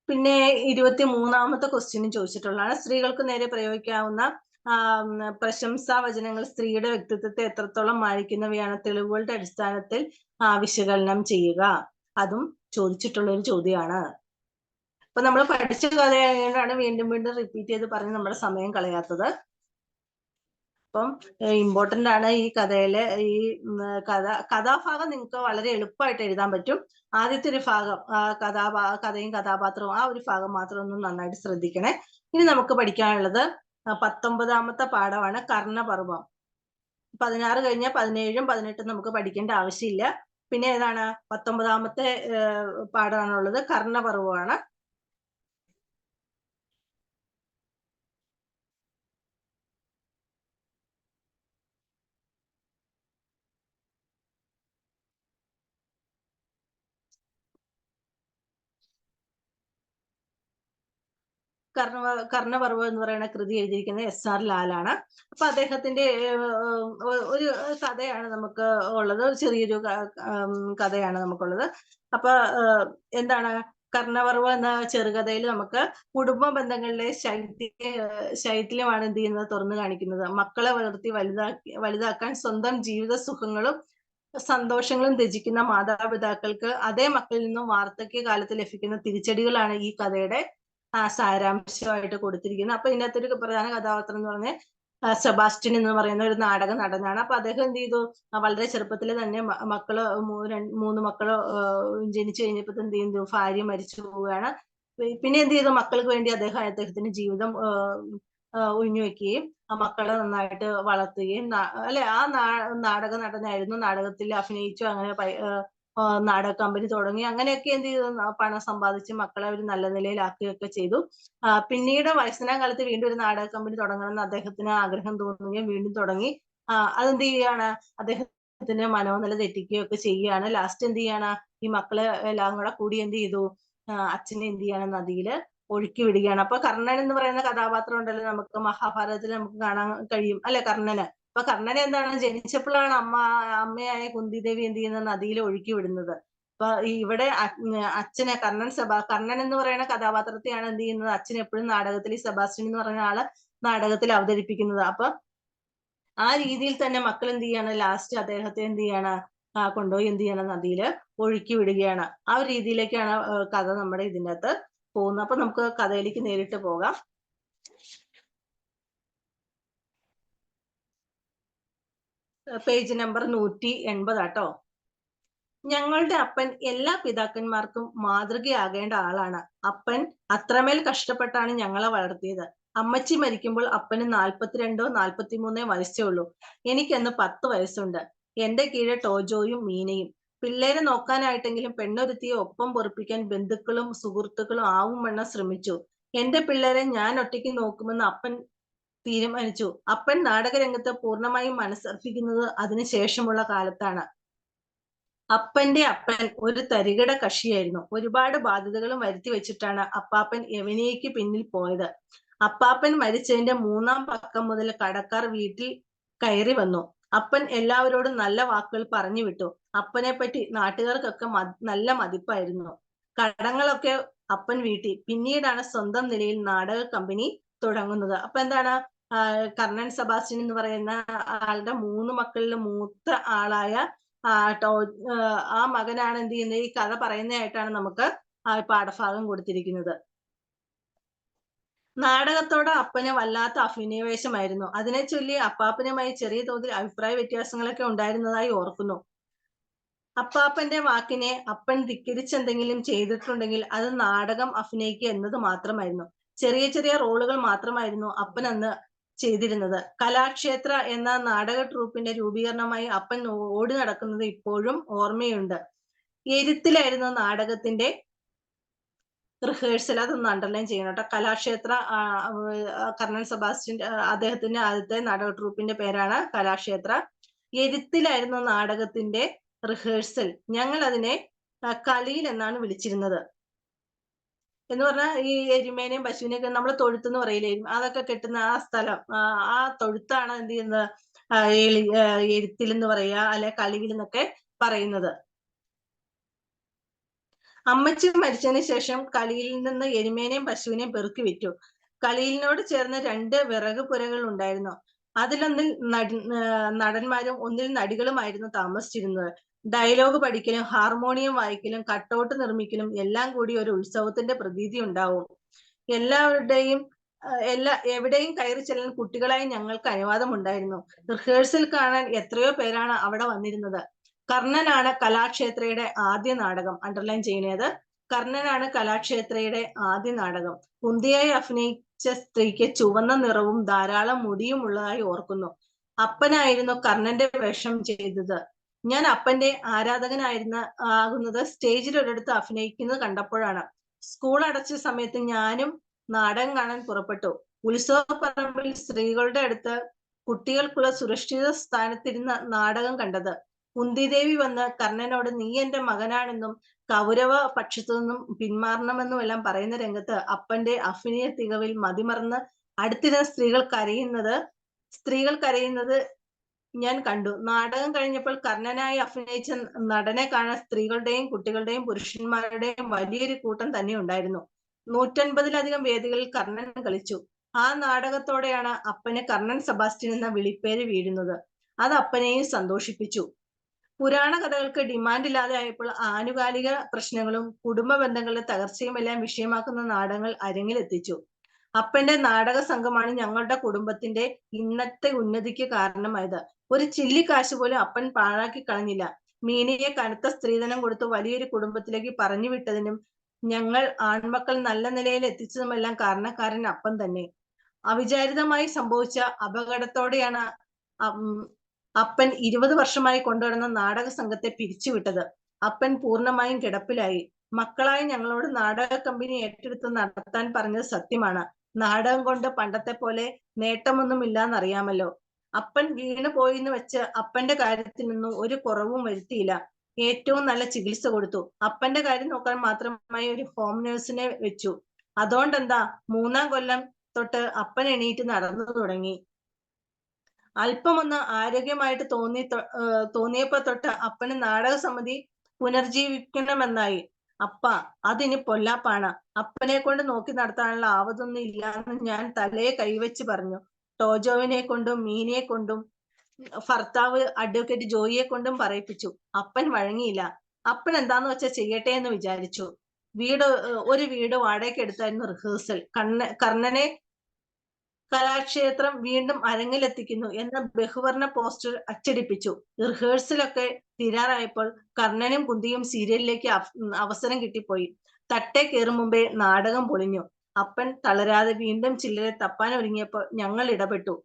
പിന്നെ 23ാമത്തെ ക്വസ്റ്റ്യനും ചോദിച്ചിട്ടുള്ളതാണ്. സ്ത്രീകൾക്ക് നേരെ പ്രയോഗിക്കാവുന്ന പ്രശംസാ വചനങ്ങൾ സ്ത്രീയുടെ വ്യക്തിത്വത്തെ എത്രത്തോളം മാനിക്കുന്നവയാണ്? തെളിവുകളുടെ അടിസ്ഥാനത്തിൽ വിശകലനം ചെയ്യുക. അതും ചോദിച്ചിട്ടുള്ള ഒരു ചോദ്യമാണ്. അപ്പൊ നമ്മൾ പഠിച്ച കഥയായതുകൊണ്ടാണ് വീണ്ടും വീണ്ടും റിപ്പീറ്റ് ചെയ്ത് പറഞ്ഞ് നമ്മുടെ സമയം കളയാത്തത്. അപ്പം ഇമ്പോർട്ടന്റ് ആണ് ഈ കഥയിലെ ഈ കഥാഭാഗം നിങ്ങൾക്ക് വളരെ എളുപ്പമായിട്ട് എഴുതാൻ പറ്റും. ആദ്യത്തെ ഒരു ഭാഗം കഥയും കഥാപാത്രവും ആ ഒരു ഭാഗം മാത്രം ഒന്ന് നന്നായിട്ട് ശ്രദ്ധിക്കണേ. ഇനി നമുക്ക് പഠിക്കാനുള്ളത് 19ാമത്തെ പാഠമാണ് കർണപർവം. 16 കഴിഞ്ഞാൽ 17ഉം 18ഉം നമുക്ക് പഠിക്കേണ്ട ആവശ്യമില്ല. പിന്നെ ഏതാണ്? 19ാമത്തെ പാഠമാണുള്ളത്. കർണപർവമാണ്. കർണപർവം എന്ന് പറയുന്ന കൃതി എഴുതിയിരിക്കുന്നത് SR ലാലാണ്. അപ്പൊ അദ്ദേഹത്തിന്റെ ഒരു കഥയാണ് നമുക്ക് ഉള്ളത്. ഒരു ചെറിയൊരു കഥയാണ് നമുക്കുള്ളത്. അപ്പൊ എന്താണ്? കർണപർവം എന്ന ചെറുകഥയിൽ നമുക്ക് കുടുംബ ബന്ധങ്ങളിലെ ശൈഥില്യമാണ് എന്ത് ചെയ്യുന്നത്? തുറന്നു കാണിക്കുന്നത്. മക്കളെ വളർത്തി വലുതാക്കാൻ സ്വന്തം ജീവിത സുഖങ്ങളും സന്തോഷങ്ങളും ത്യജിക്കുന്ന മാതാപിതാക്കൾക്ക് അതേ മക്കളിൽ നിന്നും വാർദ്ധക്യകാലത്ത് ലഭിക്കുന്ന തിരിച്ചടികളാണ് ഈ കഥയുടെ സാരാംശമായിട്ട് കൊടുത്തിരിക്കുന്നത്. അപ്പൊ ഇതിനകത്തൊരു പ്രധാന കഥാപാത്രം എന്ന് പറഞ്ഞാൽ സെബാസ്റ്റ്യൻ എന്ന് പറയുന്ന ഒരു നാടക നടനാണ്. അപ്പൊ അദ്ദേഹം എന്ത് ചെയ്തു? വളരെ ചെറുപ്പത്തിൽ തന്നെ മക്കള് 3 മക്കള് ജനിച്ചു കഴിഞ്ഞപ്പോൾ എന്ത് ചെയ്തു? ഭാര്യ മരിച്ചു പോവുകയാണ്. പിന്നെ എന്ത് ചെയ്തു? മക്കൾക്ക് വേണ്ടി അദ്ദേഹത്തിന്റെ ജീവിതം ഒഴിഞ്ഞു വെക്കുകയും ആ മക്കളെ നന്നായിട്ട് വളർത്തുകയും അല്ലെ ആ നാടക നടനായിരുന്നു. നാടകത്തിൽ അഭിനയിച്ചു. അങ്ങനെ നാടക കമ്പനി തുടങ്ങി. അങ്ങനെയൊക്കെ എന്ത് ചെയ്തു? പണം സമ്പാദിച്ച് മക്കളെ ഒരു നല്ല നിലയിലാക്കുകയൊക്കെ ചെയ്തു. പിന്നീട് വയസ്സനാം കാലത്ത് വീണ്ടും ഒരു നാടക കമ്പനി തുടങ്ങണമെന്ന് അദ്ദേഹത്തിന് ആഗ്രഹം തോന്നുകയും വീണ്ടും തുടങ്ങി. അതെന്ത് ചെയ്യാണ്? അദ്ദേഹത്തിന്റെ മനോനില തെറ്റിക്കുകയൊക്കെ ചെയ്യുകയാണ്. ലാസ്റ്റ് എന്ത് ചെയ്യാണ്? ഈ മക്കളെ എല്ലാം കൂടി എന്ത് ചെയ്തു? അച്ഛനെ എന്ത് ചെയ്യാണ്? നദിയില് ഒഴുക്കി വിടുകയാണ്. അപ്പൊ കർണൻ എന്ന് പറയുന്ന കഥാപാത്രം ഉണ്ടല്ലോ, നമുക്ക് മഹാഭാരതത്തിൽ നമുക്ക് കാണാൻ കഴിയും അല്ലെ? കർണന്. അപ്പൊ കർണനെ എന്താണ്? ജനിച്ചപ്പോഴാണ് അമ്മയായ കുന്തിദേവി എന്ത് ചെയ്യുന്നത്? നദിയിൽ ഒഴുക്കി വിടുന്നത്. അപ്പൊ ഇവിടെ അച്ഛനെ കർണൻ എന്ന് പറയുന്ന കഥാപാത്രത്തെയാണ് എന്ത് ചെയ്യുന്നത്? അച്ഛൻ എപ്പോഴും നാടകത്തിൽ ഈ സെബാസ്റ്റ്യൻ എന്ന് പറയുന്ന ആള് നാടകത്തിൽ അവതരിപ്പിക്കുന്നത്. അപ്പൊ ആ രീതിയിൽ തന്നെ മക്കൾ എന്ത് ചെയ്യാണ്? ലാസ്റ്റ് അദ്ദേഹത്തെ എന്ത് ചെയ്യാണ്? കൊണ്ടുപോയി എന്ത് ചെയ്യണം, നദിയില് ഒഴുക്കി വിടുകയാണ്. ആ ഒരു രീതിയിലേക്കാണ് കഥ നമ്മുടെ ഇതിനകത്ത് പോകുന്നത്. അപ്പൊ നമുക്ക് കഥയിലേക്ക് നേരിട്ട് പോകാം. പേജ് നമ്പർ 180 ആട്ടോ. ഞങ്ങളുടെ അപ്പൻ എല്ലാ പിതാക്കന്മാർക്കും മാതൃകയാകേണ്ട ആളാണ്. അപ്പൻ അത്രമേൽ കഷ്ടപ്പെട്ടാണ് ഞങ്ങളെ വളർത്തിയത്. അമ്മച്ചി മരിക്കുമ്പോൾ അപ്പന് 42 43 വയസ്സേ ഉള്ളൂ. എനിക്കന്ന് 10 വയസ്സുണ്ട്. എന്റെ കീഴെ ടോജോയും മീനയും. പിള്ളേരെ നോക്കാനായിട്ടെങ്കിലും പെണ്ണൊരുത്തിയെ ഒപ്പം പൊറുപ്പിക്കാൻ ബന്ധുക്കളും സുഹൃത്തുക്കളും ആവുംവണ്ണം ശ്രമിച്ചു. എന്റെ പിള്ളേരെ ഞാൻ ഒറ്റയ്ക്ക് നോക്കുമെന്ന് അപ്പൻ തീരുമാനിച്ചു. അപ്പൻ നാടകരംഗത്ത് പൂർണ്ണമായും മനസ്സർപ്പിക്കുന്നത് അതിനു ശേഷമുള്ള കാലത്താണ്. അപ്പന്റെ അപ്പൻ ഒരു തരികിട കക്ഷിയായിരുന്നു. ഒരുപാട് ബാധ്യതകളും വരുത്തി വെച്ചിട്ടാണ് അപ്പാപ്പൻ യവനികയ്ക്ക് പിന്നിൽ പോയത്. അപ്പാപ്പൻ മരിച്ചതിന്റെ 3-ാം പക്കം മുതൽ കടക്കാർ വീട്ടിൽ കയറി വന്നു. അപ്പൻ എല്ലാവരോടും നല്ല വാക്കുകൾ പറഞ്ഞു വിട്ടു. അപ്പനെ പറ്റി നാട്ടുകാർക്കൊക്കെ നല്ല മതിപ്പായിരുന്നു. കടങ്ങളൊക്കെ അപ്പൻ വീട്ടി. പിന്നീടാണ് സ്വന്തം നിലയിൽ നാടക കമ്പനി തുടങ്ങുന്നത്. അപ്പൊ എന്താണ്, കർണൻ സെബാസ്റ്റ്യൻ എന്ന് പറയുന്ന ആളുടെ 3 മക്കളിൽ മൂത്ത ആളായ ആ മകനാണ് എന്ത് ചെയ്യുന്നത്, ഈ കഥ പറയുന്നതായിട്ടാണ് നമുക്ക് പാഠഭാഗം കൊടുത്തിരിക്കുന്നത്. നാടകത്തോട് അപ്പന് വല്ലാത്ത അഭിനിവേശമായിരുന്നു. അതിനെ ചൊല്ലി അപ്പാപ്പനുമായി ചെറിയ തോതിൽ അഭിപ്രായ വ്യത്യാസങ്ങളൊക്കെ ഉണ്ടായിരുന്നതായി ഓർക്കുന്നു. അപ്പാപ്പന്റെ വാക്കിനെ അപ്പൻ ധിക്കരിച്ചെന്തെങ്കിലും ചെയ്തിട്ടുണ്ടെങ്കിൽ അത് നാടകം അഭിനയിക്കുക എന്നത് മാത്രമായിരുന്നു. ചെറിയ ചെറിയ റോളുകൾ മാത്രമായിരുന്നു അപ്പൻ അന്ന് ചെയ്തിരുന്നത്. കലാക്ഷേത്ര എന്ന നാടക ട്രൂപ്പിന്റെ രൂപീകരണമായി അപ്പൻ ഓടി നടക്കുന്നത് ഇപ്പോഴും ഓർമ്മയുണ്ട്. എരുത്തിലായിരുന്നു നാടകത്തിന്റെ റിഹേഴ്സൽ. അതൊന്ന് അണ്ടർലൈൻ ചെയ്യണം കേട്ടോ. കലാക്ഷേത്ര, കർണൻ സെബാസ്റ്റ്യൻ അദ്ദേഹത്തിന്റെ ആദ്യത്തെ നാടക ട്രൂപ്പിന്റെ പേരാണ് കലാക്ഷേത്ര. എരുത്തിലായിരുന്നു നാടകത്തിന്റെ റിഹേഴ്സൽ. ഞങ്ങൾ അതിനെ കളിയിൽ എന്നാണ് വിളിച്ചിരുന്നത്. എന്ന് പറഞ്ഞാൽ ഈ എരുമേനെയും പശുവിനെയൊക്കെ നമ്മൾ തൊഴുത്തെന്ന് പറയില്ലേ, അതൊക്കെ കെട്ടുന്ന ആ സ്ഥലം, ആ തൊഴുത്താണ് എന്ത് ചെയ്യുന്നത്, എഴുത്തിൽ എന്ന് പറയുക, അല്ലെ കളിയിൽ എന്നൊക്കെ പറയുന്നത്. അമ്മച്ചി മരിച്ചതിന് ശേഷം കളിയിൽ നിന്ന് എരുമേനെയും പശുവിനെയും പെറുക്കി വിറ്റു. കളിയിലിനോട് ചേർന്ന് 2 വിറക് പുരകൾ ഉണ്ടായിരുന്നു. അതിലൊന്നിൽ നടന്മാരും ഒന്നിൽ നടികളുമായിരുന്നു താമസിച്ചിരുന്നത്. ഡയലോഗ് പഠിക്കലും ഹാർമോണിയം വായിക്കലും കട്ടൗട്ട് നിർമ്മിക്കലും എല്ലാം കൂടി ഒരു ഉത്സവത്തിന്റെ പ്രതീതി ഉണ്ടാവും. എല്ലാവരുടെയും എവിടെയും കയറി ചെല്ലാൻ കുട്ടികളായി ഞങ്ങൾക്ക് അനുവാദം ഉണ്ടായിരുന്നു. റിഹേഴ്സൽ കാണാൻ എത്രയോ പേരാണ് അവിടെ വന്നിരുന്നത്. കർണനാണ് കലാക്ഷേത്രയുടെ ആദ്യ നാടകം. അണ്ടർലൈൻ ചെയ്യുന്നത്, കർണനാണ് കലാക്ഷേത്രയുടെ ആദ്യ നാടകം. കുന്തിയായി അഭിനയിച്ച സ്ത്രീക്ക് ചുവന്ന നിറവും ധാരാളം മുടിയും ഉള്ളതായി ഓർക്കുന്നു. അപ്പനായിരുന്നു കർണന്റെ വേഷം ചെയ്തത്. ഞാൻ അപ്പന്റെ ആകുന്നത് സ്റ്റേജിൽ ഒരിടത്ത് അഭിനയിക്കുന്നത് കണ്ടപ്പോഴാണ്. സ്കൂൾ അടച്ച സമയത്ത് ഞാനും നാടകം കാണാൻ പുറപ്പെട്ടു. ഉത്സവപ്പറമ്പിൽ സ്ത്രീകളുടെ അടുത്ത് കുട്ടികൾക്കുള്ള സുരക്ഷിത സ്ഥാനത്തിരുന്ന നാടകം കണ്ടത്. കുന്തിദേവി വന്ന് കർണനോട് നീ എന്റെ മകനാണെന്നും കൗരവ പക്ഷത്തു നിന്നും പിന്മാറണമെന്നും എല്ലാം പറയുന്ന രംഗത്ത് അപ്പന്റെ അഭിനയ തികവിൽ മതിമറന്ന് അടുത്തിരുന്ന സ്ത്രീകൾ കരയുന്നത് ഞാൻ കണ്ടു. നാടകം കഴിഞ്ഞപ്പോൾ കർണനായി അഭിനയിച്ച നടനെ കാണാൻ സ്ത്രീകളുടെയും കുട്ടികളുടെയും പുരുഷന്മാരുടെയും വലിയൊരു കൂട്ടം തന്നെ ഉണ്ടായിരുന്നു. 150-ലധികം വേദികളിൽ കർണൻ കളിച്ചു. ആ നാടകത്തോടെയാണ് അപ്പന് കർണൻ സെബാസ്റ്റ്യൻ എന്ന വിളിപ്പേര് വീഴുന്നത്. അത് അപ്പനെയും സന്തോഷിപ്പിച്ചു. പുരാണ കഥകൾക്ക് ഡിമാൻഡ് ഇല്ലാതെ ആയപ്പോൾ ആനുകാലിക പ്രശ്നങ്ങളും കുടുംബ ബന്ധങ്ങളുടെ തകർച്ചയും എല്ലാം വിഷയമാക്കുന്ന നാടകങ്ങൾ അരങ്ങിലെത്തിച്ചു. അപ്പന്റെ നാടക സംഘമാണ് ഞങ്ങളുടെ കുടുംബത്തിന്റെ ഇന്നത്തെ ഉന്നതിക്ക് കാരണമായത്. ഒരു ചില്ലിക്കാശ് പോലും അപ്പൻ പാഴാക്കി കളഞ്ഞില്ല. മീനയെ കനത്ത സ്ത്രീധനം കൊടുത്ത് വലിയൊരു കുടുംബത്തിലേക്ക് പറഞ്ഞു വിട്ടതിനും ഞങ്ങൾ ആൺമക്കൾ നല്ല നിലയിൽ എത്തിച്ചതുമെല്ലാം കാരണക്കാരൻ അപ്പൻ തന്നെ. അവിചാരിതമായി സംഭവിച്ച അപകടത്തോടെയാണ് അപ്പൻ 20 വർഷമായി കൊണ്ടുവരുന്ന നാടക സംഘത്തെ പിരിച്ചുവിട്ടത്. അപ്പൻ പൂർണ്ണമായും കിടപ്പിലായി. മക്കളായ ഞങ്ങളോട് നാടക കമ്പനി ഏറ്റെടുത്ത് നടത്താൻ പറഞ്ഞത് സത്യമാണ്. നാടകം കൊണ്ട് പണ്ടത്തെ പോലെ നേട്ടമൊന്നുമില്ലാന്നറിയാമല്ലോ. അപ്പൻ വീണു പോയിന്ന് വെച്ച് അപ്പന്റെ കാര്യത്തിൽ നിന്നും ഒരു കുറവും വരുത്തിയില്ല. ഏറ്റവും നല്ല ചികിത്സ കൊടുത്തു. അപ്പന്റെ കാര്യം നോക്കാൻ മാത്രമായി ഒരു ഹോം നേഴ്സിനെ വെച്ചു. അതുകൊണ്ടെന്താ, 3-ാം കൊല്ലം തൊട്ട് അപ്പൻ എണീറ്റ് നടന്നു തുടങ്ങി. അല്പമൊന്ന് ആരോഗ്യമായിട്ട് തോന്നിയപ്പോ തൊട്ട് അപ്പന് നാടക സമിതി പുനർജീവിക്കണമെന്നായി. അപ്പ അതിന് പൊല്ലാപ്പാണ്. അപ്പനെ കൊണ്ട് നോക്കി നടത്താനുള്ള ആവതൊന്നും ഇല്ലാന്ന് ഞാൻ തലയെ കൈവച്ച് പറഞ്ഞു. ടോജോവിനെ കൊണ്ടും മീനയെ കൊണ്ടും ഭർത്താവ് അഡ്വക്കേറ്റ് ജോയിയെ കൊണ്ടും പറയിപ്പിച്ചു. അപ്പൻ വഴങ്ങിയില്ല. അപ്പൻ എന്താന്ന് വെച്ചാ ചെയ്യട്ടെ എന്ന് വിചാരിച്ചു. ഒരു വീട് വാടകയ്ക്ക് എടുത്തായിരുന്നു റിഹേഴ്സൽ. കർണനെ കലാക്ഷേത്രം വീണ്ടും അരങ്ങിലെത്തിക്കുന്നു എന്ന ബഹുവർണ പോസ്റ്റർ അച്ചടിപ്പിച്ചു. റിഹേഴ്സലൊക്കെ തീരാറായപ്പോൾ കർണനും കുന്തിയും സീരിയലിലേക്ക് അവസരം കിട്ടിപ്പോയി. തട്ടേ കയറും മുമ്പേ നാടകം പൊളിഞ്ഞു. അപ്പൻ തളരാതെ വീണ്ടും ചിലരെ തപ്പാൻ ഒരുങ്ങിയപ്പോൾ ഞങ്ങൾ ഇടപെട്ടു.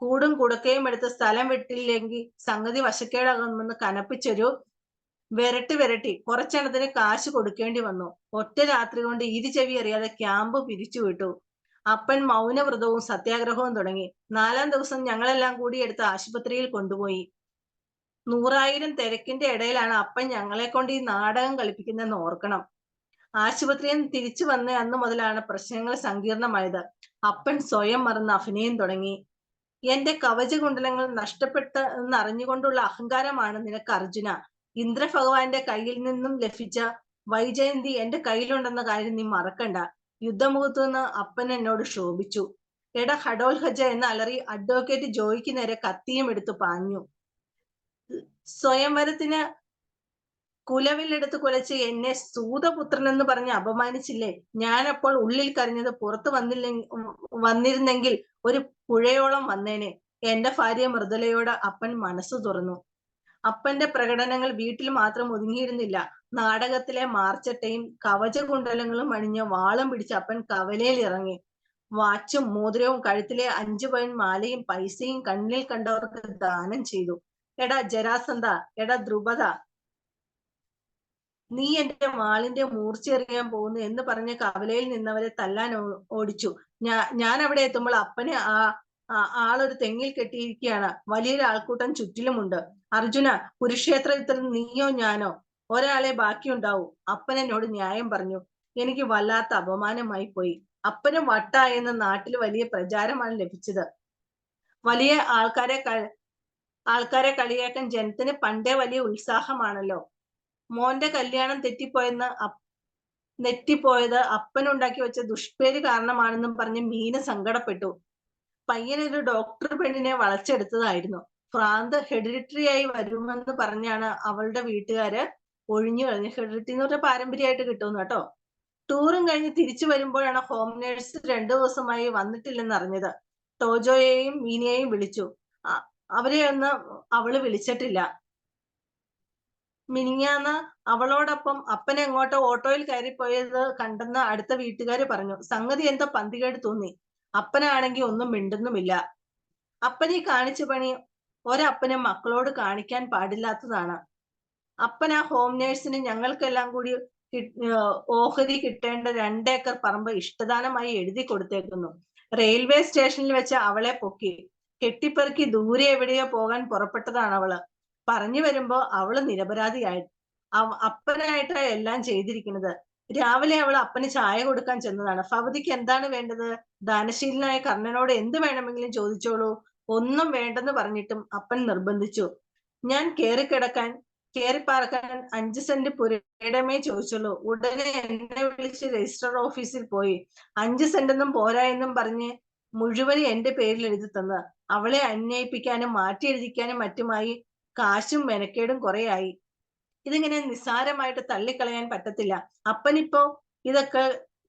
കൂടും കുടക്കയും എടുത്ത് സ്ഥലം വിട്ടില്ലെങ്കിൽ സംഗതി വശക്കേടാകുമെന്ന് കനപ്പിച്ചൊരു വിരട്ടി കുറച്ചെണ്ണത്തിന് കാശ് കൊടുക്കേണ്ടി വന്നു. ഒറ്റ രാത്രി കൊണ്ട് ചെവി അറിയാതെ ക്യാമ്പ് പിരിച്ചുവിട്ടു. അപ്പൻ മൗനവ്രതവും സത്യാഗ്രഹവും തുടങ്ങി. 4-ാം ദിവസം ഞങ്ങളെല്ലാം കൂടി എടുത്ത് ആശുപത്രിയിൽ കൊണ്ടുപോയി. 100,000 തിരക്കിന്റെ ഇടയിലാണ് അപ്പൻ ഞങ്ങളെ കൊണ്ട് ഈ നാടകം കളിപ്പിക്കുന്നതെന്ന് ഓർക്കണം. ആശുപത്രിയിൽ നിന്ന് തിരിച്ചു വന്ന അന്ന് മുതലാണ് പ്രശ്നങ്ങൾ സങ്കീർണമായത്. അപ്പൻ സ്വയം മറന്ന് അഭിനയം തുടങ്ങി. എന്റെ കവചകുണ്ടലങ്ങൾ നഷ്ടപ്പെട്ടെന്ന് അറിഞ്ഞുകൊണ്ടുള്ള അഹങ്കാരമാണ് നിനക്ക് അർജുന. ഇന്ദ്രഭഗവാന്റെ കയ്യിൽ നിന്നും ലഭിച്ച വൈജയന്തി എന്റെ കയ്യിലുണ്ടെന്ന കാര്യം നീ മറക്കണ്ട. യുദ്ധമുഖത്തു നിന്ന് അപ്പൻ എന്നോട് ശോഭിച്ചു. എട ഹഡോൽഹജ എന്ന് അലറി അഡ്വക്കേറ്റ് ജോയിക്ക് നേരെ കത്തിയും എടുത്തു പാഞ്ഞു. സ്വയംവരത്തിന് കുലവിലെടുത്ത് കുലച്ച് എന്നെ സൂതപുത്രനെന്ന് പറഞ്ഞ് അപമാനിച്ചില്ലേ? ഞാനപ്പോൾ ഉള്ളിൽ കരഞ്ഞത് പുറത്തു വന്നിരുന്നെങ്കിൽ ഒരു പുഴയോളം വന്നേനെ. എന്റെ ഭാര്യ മൃദുലയോട് അപ്പൻ മനസ്സു തുറന്നു. അപ്പന്റെ പ്രകടനങ്ങൾ വീട്ടിൽ മാത്രം ഒതുങ്ങിയിരുന്നില്ല. നാടകത്തിലെ മാർച്ചട്ടയും കവചകുണ്ടലങ്ങളും അണിഞ്ഞ് വാളും പിടിച്ച് അപ്പൻ കവലയിൽ ഇറങ്ങി. വാച്ചും മോതിരവും കഴുത്തിലെ 5 പവൻ മാലയും പൈസയും കണ്ണിൽ കണ്ടവർക്ക് ദാനം ചെയ്തു. എടാ ജരാസന്ധ, എടാ ദ്രുപദ, നീ എന്റെ വാളിന്റെ മൂർച്ചയെറിയാൻ പോകുന്നു എന്ന് പറഞ്ഞ് കവലയിൽ നിന്നവരെ തല്ലാൻ ഓടിച്ചു. ഞാൻ അവിടെ എത്തുമ്പോൾ അപ്പനെ ആളൊരു തെങ്ങിൽ കെട്ടിയിരിക്കുകയാണ്. വലിയൊരു ആൾക്കൂട്ടം ചുറ്റിലുമുണ്ട്. അർജുന, കുരുക്ഷേത്ര യുദ്ധത്തിൽ നീയോ ഞാനോ ഒരാളെ ബാക്കിയുണ്ടാവൂ. അപ്പൻ എന്നോട് ന്യായം പറഞ്ഞു. എനിക്ക് വല്ലാത്ത അപമാനമായി പോയി. അപ്പന് വട്ടായെന്ന് നാട്ടിൽ വലിയ പ്രചാരമാണ് ലഭിച്ചത്. വലിയ ആൾക്കാരെ കളിയാക്കാൻ ജനത്തിന് പണ്ടേ വലിയ ഉത്സാഹമാണല്ലോ. മോന്റെ കല്യാണം നെറ്റിപ്പോയത് അപ്പനുണ്ടാക്കി വെച്ച ദുഷ്പേര് കാരണമാണെന്നും പറഞ്ഞ് മീന സങ്കടപ്പെട്ടു. പയ്യനൊരു ഡോക്ടർ പെണ്ണിനെ വളച്ചെടുത്തതായിരുന്നു. ഭ്രാന്ത് ഹെറിഡിറ്ററി ആയി വരുമെന്ന് പറഞ്ഞാണ് അവളുടെ വീട്ടുകാര് ഒഴിഞ്ഞു കളഞ്ഞ്. ഹെറിഡിറ്ററി എന്ന് പറഞ്ഞ പാരമ്പര്യമായിട്ട് കിട്ടുന്നു കേട്ടോ. ടൂറും കഴിഞ്ഞ് തിരിച്ചു വരുമ്പോഴാണ് ഹോം നേഴ്സ് 2 ദിവസമായി വന്നിട്ടില്ലെന്ന് അറിഞ്ഞത്. ടോജോയെയും മീനയെയും വിളിച്ചു. അവരെ ഒന്നും അവള് വിളിച്ചിട്ടില്ല. മിനിഞ്ഞാന്ന് അവളോടൊപ്പം അപ്പൻ എങ്ങോട്ടോ ഓട്ടോയിൽ കയറിപ്പോയത് കണ്ടെന്ന് അടുത്ത വീട്ടുകാര് പറഞ്ഞു. സംഗതി എന്തോ പന്തികേട് തോന്നി. അപ്പനാണെങ്കിൽ ഒന്നും മിണ്ടുന്നുമില്ല. അപ്പനീ കാണിച്ച പണി ഒരപ്പനും മക്കളോട് കാണിക്കാൻ പാടില്ലാത്തതാണ്. അപ്പൻ ആ ഹോം നേഴ്സിന് ഞങ്ങൾക്കെല്ലാം കൂടി ഓഹരി കിട്ടേണ്ട 2 ഏക്കർ പറമ്പ് ഇഷ്ടദാനമായി എഴുതി കൊടുത്തേക്കുന്നു. റെയിൽവേ സ്റ്റേഷനിൽ വെച്ച് അവളെ പൊക്കി കെട്ടിപ്പെറുക്കി ദൂരെ എവിടെയോ പോകാൻ പുറപ്പെട്ടതാണ് അവള്. പറഞ്ഞു വരുമ്പോ അവള് നിരപരാധിയായി. അപ്പനായിട്ടാ എല്ലാം ചെയ്തിരിക്കുന്നത്. രാവിലെ അവൾ അപ്പന് ചായ കൊടുക്കാൻ ചെന്നതാണ്. ഭവതിക്ക് എന്താണ് വേണ്ടത്? ദാനശീലനായ കർണനോട് എന്ത് വേണമെങ്കിലും ചോദിച്ചോളൂ. ഒന്നും വേണ്ടെന്ന് പറഞ്ഞിട്ടും അപ്പൻ നിർബന്ധിച്ചു. ഞാൻ കേറിപ്പാർക്കാൻ 5 സെന്റ് പുരയിടമേ ചോദിച്ചുള്ളൂ. ഉടനെ എന്നെ വിളിച്ച് രജിസ്റ്റർ ഓഫീസിൽ പോയി 5 സെന്റൊന്നും പോരാ എന്നും പറഞ്ഞ് മുഴുവനും എന്റെ പേരിൽ എഴുതി തന്ന. അവളെ അന്വയിപ്പിക്കാനും മാറ്റി എഴുതിക്കാനും മറ്റുമായി കാശും മെനക്കേടും കുറെയായി. ഇതിങ്ങനെ നിസ്സാരമായിട്ട് തള്ളിക്കളയാൻ പറ്റത്തില്ല. അപ്പനിപ്പോ ഇതൊക്കെ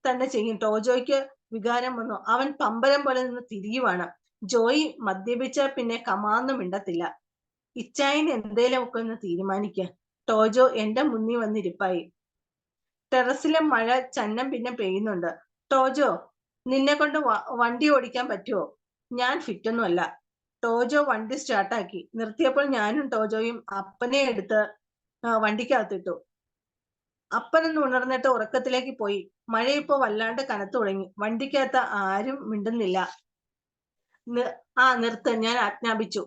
തന്നെ ചെയ്യും. ടോജോയ്ക്ക് വികാരം വന്നു. അവൻ പമ്പരം പോലെ നിന്ന് തിരിയുവാണ്. ജോയി മദ്യപിച്ച പിന്നെ കമാന്നും മിണ്ടത്തില്ല. ഇച്ചായൻ എന്തേലുമൊക്കെ ഒന്ന് തീരുമാനിക്കുക. ടോജോ എന്റെ മുന്നിൽ വന്നിരിപ്പായി. ടെറസിലെ മഴ ചന്നം പിന്നെ പെയ്യുന്നുണ്ട്. ടോജോ, നിന്നെ കൊണ്ട് വണ്ടി ഓടിക്കാൻ പറ്റുമോ? ഞാൻ ഫിറ്റൊന്നും അല്ല. ടോജോ വണ്ടി സ്റ്റാർട്ടാക്കി. നിർത്തിയപ്പോൾ ഞാനും ടോജോയും അപ്പനെ എടുത്ത് വണ്ടിക്കകത്തിട്ടു. അപ്പനൊന്ന് ഉണർന്നിട്ട് ഉറക്കത്തിലേക്ക് പോയി. മഴ ഇപ്പോ വല്ലാണ്ട് കനത്തു തുടങ്ങി. വണ്ടിക്കകത്ത് ആരും മിണ്ടുന്നില്ല. നിർത്ത്, ഞാൻ ആജ്ഞാപിച്ചു.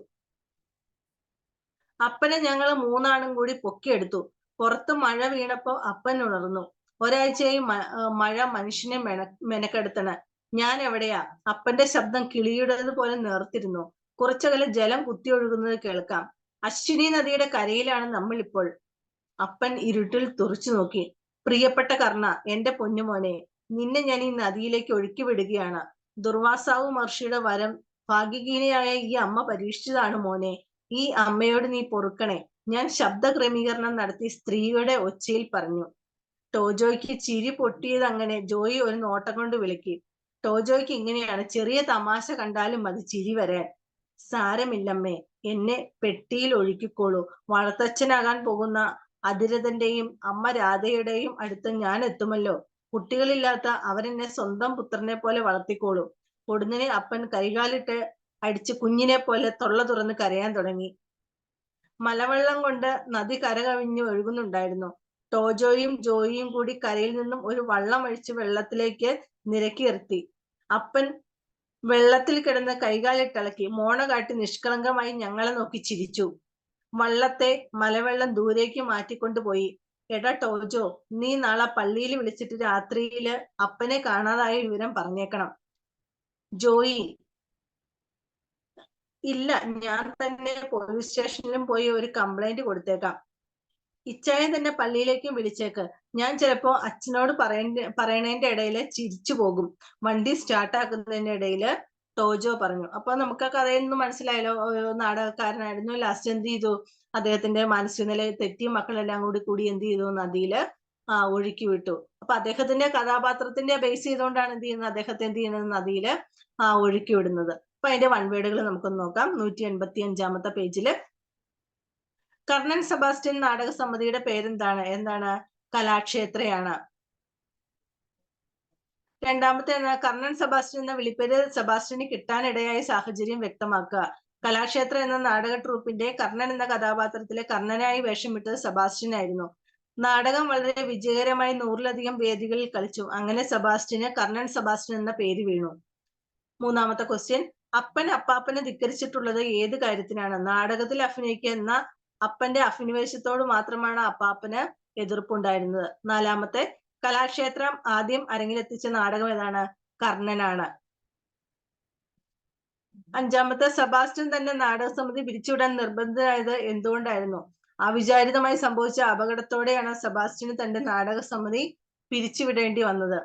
അപ്പനെ ഞങ്ങൾ 3 ആളും കൂടി പൊക്കിയെടുത്തു. പുറത്ത് മഴ വീണപ്പോ അപ്പൻ ഉണർന്നു. ഒരാഴ്ചയായി മഴ മനുഷ്യനെ മെനക്കെടുത്തണ. ഞാൻ എവിടെയാ? അപ്പന്റെ ശബ്ദം കിളിയുടേത് പോലെ നേർത്തിരുന്നു. കുറച്ചകലെ ജലം കുത്തിയൊഴുകുന്നത് കേൾക്കാം. അശ്വിനി നദിയുടെ കരയിലാണ് നമ്മൾ ഇപ്പോൾ. അപ്പൻ ഇരുട്ടിൽ തുറച്ചു നോക്കി. പ്രിയപ്പെട്ട കർണ, എന്റെ പൊന്നുമോനെ, നിന്നെ ഞാൻ ഈ നദിയിലേക്ക് ഒഴുക്കി വിടുകയാണ്. ദുർവാസാവു മഹർഷിയുടെ വരം ഭാഗ്യഹീനയായ ഈ അമ്മ പരീക്ഷിച്ചതാണ് മോനെ. ഈ അമ്മയോട് നീ പൊറുക്കണേ. ഞാൻ ശബ്ദ ക്രമീകരണം നടത്തി സ്ത്രീയുടെ ഒച്ചയിൽ പറഞ്ഞു. ടോജോയ്ക്ക് ചിരി പൊട്ടിയത് അങ്ങനെ ജോയി ഒരു നോട്ടം കൊണ്ട് വിളിക്കി. ടോജോയ്ക്ക് ഇങ്ങനെയാണ്, ചെറിയ തമാശ കണ്ടാലും മതി ചിരി വരാൻ. സാരമില്ലമ്മേ, എന്നെ പെട്ടിയിൽ ഒഴുക്കിക്കോളൂ. വളർത്തച്ഛനാകാൻ പോകുന്ന അതിരഥന്റെയും അമ്മ രാധയുടെയും അടുത്ത് ഞാൻ എത്തുമല്ലോ. കുട്ടികളില്ലാത്ത അവരെന്നെ സ്വന്തം പുത്രനെ പോലെ വളർത്തിക്കോളൂ. പൊടുന്നനെ അപ്പൻ കൈകാലിട്ട് അടിച്ച് കുഞ്ഞിനെ പോലെ തൊള്ള തുറന്ന് കരയാൻ തുടങ്ങി. മലവെള്ളം കൊണ്ട് നദി കരകവിഞ്ഞ് ഒഴുകുന്നുണ്ടായിരുന്നു. ടോജോയും ജോയിയും കൂടി കരയിൽ നിന്നും ഒരു വള്ളം അഴിച്ച് വെള്ളത്തിലേക്ക് നിരക്കിയിരുത്തി. അപ്പൻ വെള്ളത്തിൽ കിടന്ന് കൈകാലിട്ടിളക്കി മോണ കാട്ടി നിഷ്കളങ്കമായി ഞങ്ങളെ നോക്കി ചിരിച്ചു. വള്ളത്തെ മലവെള്ളം ദൂരേക്ക് മാറ്റിക്കൊണ്ടുപോയി. എടാ ടോജോ, നീ നാളെ പള്ളിയിൽ വിളിച്ചിട്ട് രാത്രിയില് അപ്പനെ കാണാതായ വിവരം പറഞ്ഞേക്കണം. ജോയി: ഇല്ല, ഞാൻ തന്നെ പോലീസ് സ്റ്റേഷനിലും പോയി ഒരു കംപ്ലൈന്റ് കൊടുത്തേക്കാം. ഇച്ചായൻ തന്നെ പള്ളിയിലേക്കും വിളിച്ചേക്ക്. ഞാൻ ചിലപ്പോ അച്ഛനോട് പറയണേന്റെ ഇടയില് ചിരിച്ചു പോകും. വണ്ടി സ്റ്റാർട്ടാക്കുന്നതിന്റെ ഇടയില് ടോജോ പറഞ്ഞു. അപ്പൊ നമുക്ക് ആ കഥയിൽ നിന്ന് മനസ്സിലായല്ലോ, നാടകക്കാരനായിരുന്നു. ലാസ്റ്റ് എന്ത് ചെയ്തു? അദ്ദേഹത്തിന്റെ മാനസികനില തെറ്റി മക്കളെല്ലാം കൂടി എന്ത് ചെയ്തു? നദിയില് ഒഴുക്കി വിട്ടു. അപ്പൊ അദ്ദേഹത്തിന്റെ കഥാപാത്രത്തിന്റെ ബേസ് ചെയ്തുകൊണ്ടാണ് എന്ത് ചെയ്യുന്നത്? അദ്ദേഹത്തെ എന്ത് ചെയ്യുന്നത്? നദിയില് ഒഴുക്കി വിടുന്നത്. അപ്പൊ അതിന്റെ വൺവേഡുകൾ നമുക്കൊന്ന് നോക്കാം. 185 പേജില് കർണൻ സെബാസ്റ്റ്യൻ നാടക സമിതിയുടെ പേരെന്താണ്? എന്താണ്? കലാക്ഷേത്രയാണ്. രണ്ടാമത്തെ കർണൻ സെബാസ്റ്റ്യൻ എന്ന വിളിപ്പേര് സെബാസ്റ്റ്യന് കിട്ടാനിടയായ സാഹചര്യം വ്യക്തമാക്കുക. കലാക്ഷേത്ര എന്ന നാടക ട്രൂപ്പിന്റെ കർണൻ എന്ന കഥാപാത്രത്തിലെ കർണനായി വേഷമിട്ടത് സെബാസ്റ്റ്യൻ ആയിരുന്നു. നാടകം വളരെ വിജയകരമായി 100-ലധികം വേദികളിൽ കളിച്ചു. അങ്ങനെ സെബാസ്റ്റ്യന് കർണൻ സെബാസ്റ്റ്യൻ എന്ന പേര് വീണു. മൂന്നാമത്തെ ക്വസ്റ്റ്യൻ, അപ്പൻ അപ്പാപ്പനെ ധിക്കരിച്ചിട്ടുള്ളത് ഏത് കാര്യത്തിനാണ്? നാടകത്തിൽ അഭിനയിക്കുക എന്ന അപ്പന്റെ അഭിനിവേശത്തോട് മാത്രമാണ് അപ്പാപ്പന് എതിർപ്പുണ്ടായിരുന്നത്. നാലാമത്തെ, കലാക്ഷേത്രം ആദ്യം അരങ്ങിലെത്തിച്ച നാടകം ഏതാണ്? കർണനാണ്. അഞ്ചാമത്തെ, സെബാസ്റ്റ്യൻ തന്നെ നാടക സമിതി പിരിച്ചുവിടാൻ നിർബന്ധിതരായത് എന്തുകൊണ്ടായിരുന്നു? അവിചാരിതമായി സംഭവിച്ച അപകടത്തോടെയാണ് സെബാസ്റ്റ്യന് തന്റെ നാടക സമിതി പിരിച്ചുവിടേണ്ടി വന്നത്.